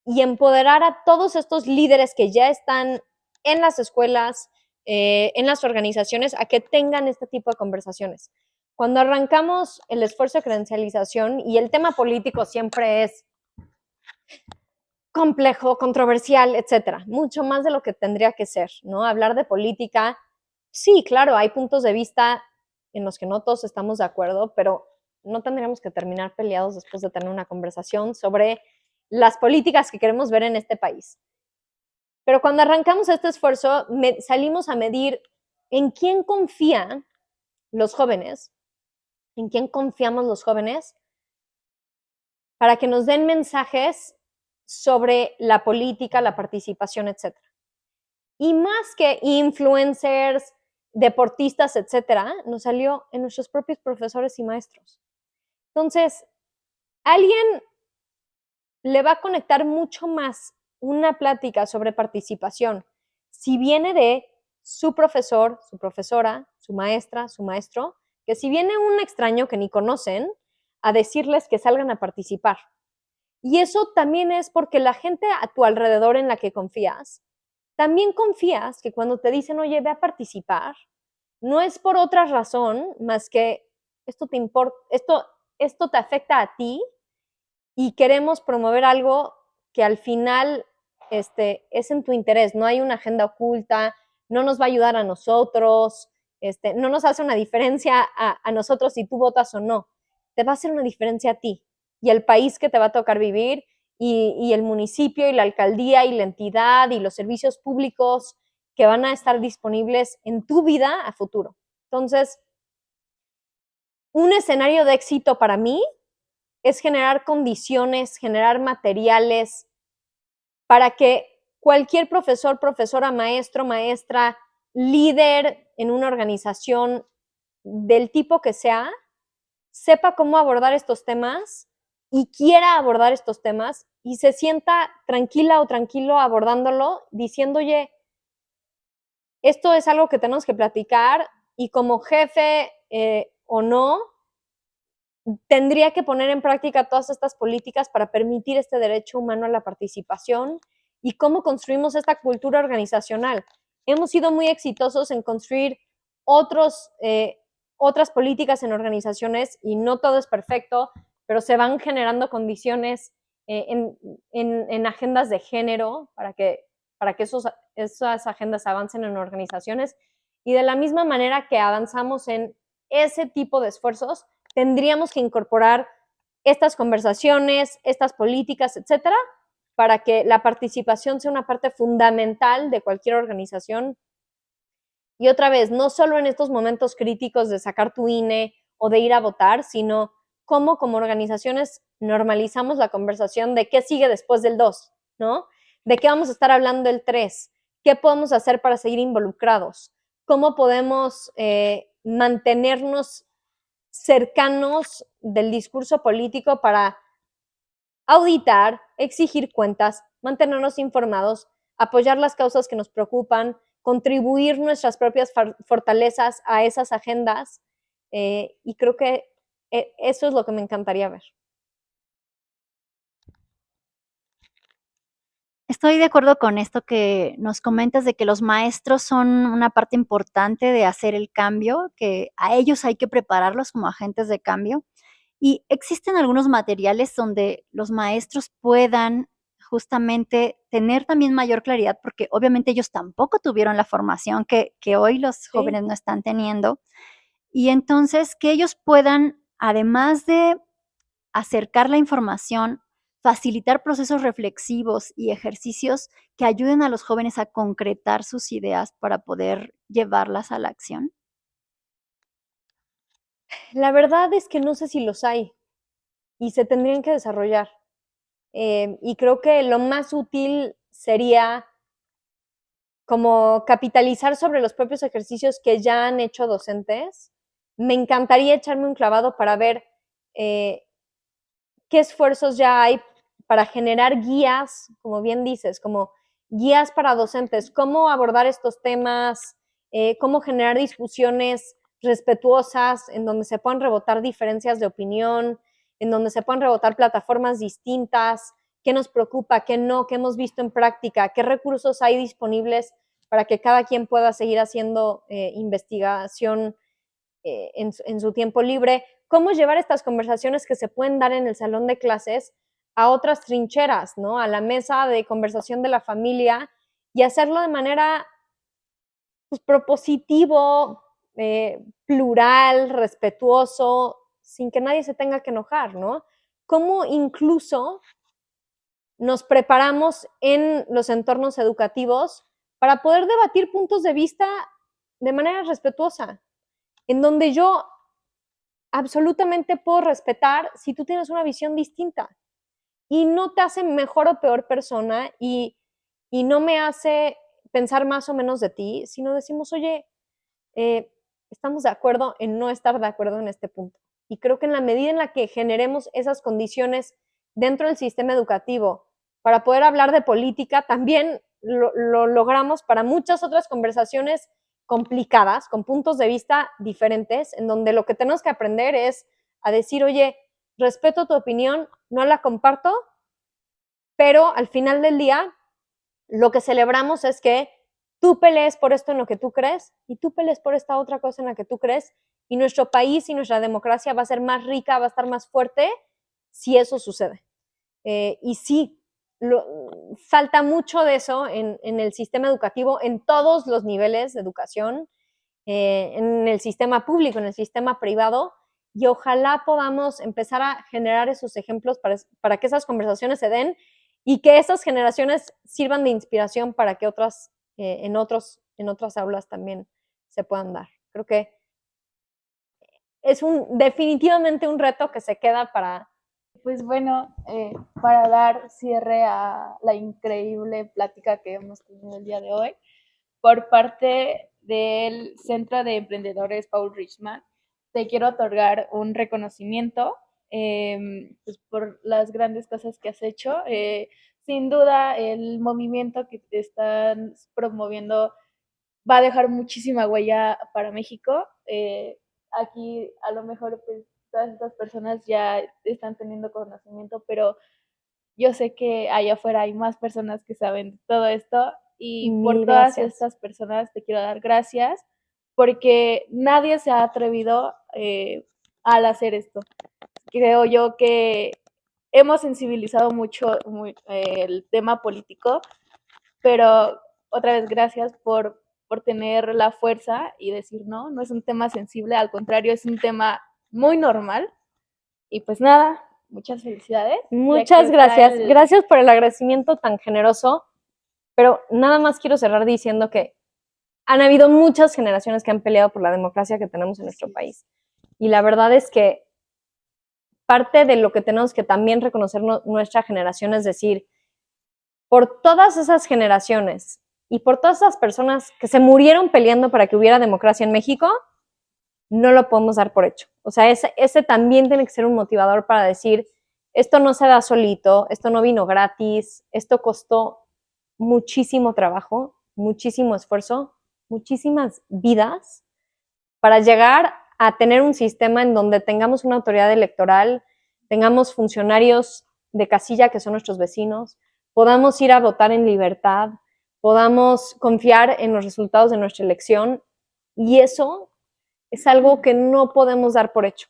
y empoderar a todos estos líderes que ya están en las escuelas, en las organizaciones, a que tengan este tipo de conversaciones. Cuando arrancamos el esfuerzo de credencialización, y el tema político siempre es complejo, controversial, etcétera, mucho más de lo que tendría que ser, ¿no? Hablar de política, sí, claro, hay puntos de vista en los que no todos estamos de acuerdo, pero no tendríamos que terminar peleados después de tener una conversación sobre las políticas que queremos ver en este país. Pero cuando arrancamos este esfuerzo, salimos a medir en quién confían los jóvenes, en quién confiamos los jóvenes, para que nos den mensajes sobre la política, la participación, etc. Y más que influencers, deportistas, etcétera, nos salió en nuestros propios profesores y maestros. Entonces, alguien le va a conectar mucho más una plática sobre participación si viene de su profesor, su profesora, su maestra, su maestro, que si viene un extraño que ni conocen a decirles que salgan a participar. Y eso también es porque la gente a tu alrededor en la que confías, también confías que cuando te dicen, oye, ve a participar, no es por otra razón más que esto te importa, esto te afecta a ti y queremos promover algo que al final es en tu interés, no hay una agenda oculta, no nos va a ayudar a nosotros, no nos hace una diferencia a nosotros si tú votas o no, te va a hacer una diferencia a ti y el país que te va a tocar vivir y el municipio y la alcaldía y la entidad y los servicios públicos que van a estar disponibles en tu vida a futuro. Entonces, un escenario de éxito para mí es generar condiciones, generar materiales para que cualquier profesor, profesora, maestro, maestra, líder en una organización del tipo que sea, sepa cómo abordar estos temas y quiera abordar estos temas y se sienta tranquila o tranquilo abordándolo, diciendo, oye, esto es algo que tenemos que platicar y como jefe o no, tendría que poner en práctica todas estas políticas para permitir este derecho humano a la participación y cómo construimos esta cultura organizacional. Hemos sido muy exitosos en construir otras políticas en organizaciones y no todo es perfecto, pero se van generando condiciones en agendas de género para que esas agendas avancen en organizaciones y de la misma manera que avanzamos en ese tipo de esfuerzos, tendríamos que incorporar estas conversaciones, estas políticas, etcétera, para que la participación sea una parte fundamental de cualquier organización. Y otra vez, no solo en estos momentos críticos de sacar tu INE o de ir a votar, sino cómo como organizaciones normalizamos la conversación de qué sigue después del 2, ¿no? De qué vamos a estar hablando el 3, qué podemos hacer para seguir involucrados, cómo podemos mantenernos cercanos del discurso político para auditar, exigir cuentas, mantenernos informados, apoyar las causas que nos preocupan, contribuir nuestras propias fortalezas a esas agendas y creo que eso es lo que me encantaría ver. Estoy de acuerdo con esto que nos comentas de que los maestros son una parte importante de hacer el cambio, que a ellos hay que prepararlos como agentes de cambio. Y existen algunos materiales donde los maestros puedan justamente tener también mayor claridad, porque obviamente ellos tampoco tuvieron la formación que hoy los jóvenes no están teniendo. Y entonces que ellos puedan, además de acercar la información, facilitar procesos reflexivos y ejercicios que ayuden a los jóvenes a concretar sus ideas para poder llevarlas a la acción. La verdad es que no sé si los hay y se tendrían que desarrollar. Y creo que lo más útil sería como capitalizar sobre los propios ejercicios que ya han hecho docentes. Me encantaría echarme un clavado para ver qué esfuerzos ya hay para generar guías, como bien dices, como guías para docentes, cómo abordar estos temas, cómo generar discusiones respetuosas en donde se puedan rebotar diferencias de opinión, en donde se puedan rebotar plataformas distintas, qué nos preocupa, qué no, qué hemos visto en práctica, qué recursos hay disponibles para que cada quien pueda seguir haciendo investigación en su tiempo libre, cómo llevar estas conversaciones que se pueden dar en el salón de clases a otras trincheras, ¿no? A la mesa de conversación de la familia y hacerlo de manera pues, propositivo, plural, respetuoso, sin que nadie se tenga que enojar, ¿no? Cómo incluso nos preparamos en los entornos educativos para poder debatir puntos de vista de manera respetuosa, en donde yo absolutamente puedo respetar si tú tienes una visión distinta. y no te hace mejor o peor persona y no me hace pensar más o menos de ti, sino decimos, oye, estamos de acuerdo en no estar de acuerdo en este punto. Y creo que en la medida en la que generemos esas condiciones dentro del sistema educativo para poder hablar de política, también lo logramos para muchas otras conversaciones complicadas, con puntos de vista diferentes, en donde lo que tenemos que aprender es a decir, oye, respeto tu opinión, no la comparto, pero al final del día lo que celebramos es que tú pelees por esto en lo que tú crees y tú pelees por esta otra cosa en la que tú crees y nuestro país y nuestra democracia va a ser más rica, va a estar más fuerte si eso sucede. Y sí, falta mucho de eso en el sistema educativo, en todos los niveles de educación, en el sistema público, en el sistema privado, y ojalá podamos empezar a generar esos ejemplos para que esas conversaciones se den y que esas generaciones sirvan de inspiración para que otras, en otras aulas también se puedan dar. Creo que es definitivamente un reto que se queda para... Pues bueno, para dar cierre a la increíble plática que hemos tenido el día de hoy, por parte del Centro de Emprendedores Paul Richman, te quiero otorgar un reconocimiento pues por las grandes cosas que has hecho. Sin duda, el movimiento que te están promoviendo va a dejar muchísima huella para México. Aquí a lo mejor pues, todas estas personas ya están teniendo conocimiento, pero yo sé que allá afuera hay más personas que saben todo esto y por Mil todas gracias. estas personas te quiero dar gracias porque nadie se ha atrevido al hacer esto. Creo yo que hemos sensibilizado mucho el tema político, pero otra vez gracias por tener la fuerza y decir no, no es un tema sensible, al contrario, es un tema muy normal. Y pues nada, muchas felicidades. Muchas gracias. Gracias por el agradecimiento tan generoso, pero nada más quiero cerrar diciendo que han habido muchas generaciones que han peleado por la democracia que tenemos en nuestro país. Y la verdad es que parte de lo que tenemos que también reconocer nuestra generación es decir, por todas esas generaciones y por todas esas personas que se murieron peleando para que hubiera democracia en México, no lo podemos dar por hecho. O sea, ese también tiene que ser un motivador para decir, esto no se da solito, esto no vino gratis, esto costó muchísimo trabajo, muchísimo esfuerzo, muchísimas vidas para llegar a tener un sistema en donde tengamos una autoridad electoral, tengamos funcionarios de casilla que son nuestros vecinos, podamos ir a votar en libertad, podamos confiar en los resultados de nuestra elección y eso es algo que no podemos dar por hecho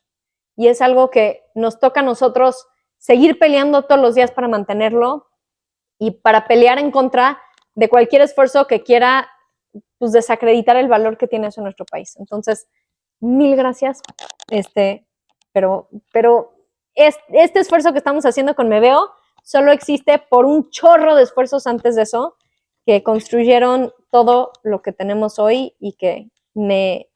y es algo que nos toca a nosotros seguir peleando todos los días para mantenerlo y para pelear en contra de cualquier esfuerzo que quiera pues, desacreditar el valor que tiene eso en nuestro país. Entonces, mil gracias, pero este esfuerzo que estamos haciendo con Me Veo solo existe por un chorro de esfuerzos antes de eso que construyeron todo lo que tenemos hoy y que me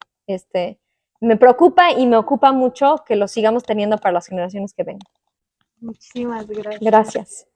preocupa y me ocupa mucho que lo sigamos teniendo para las generaciones que vengan. Muchísimas gracias. Gracias.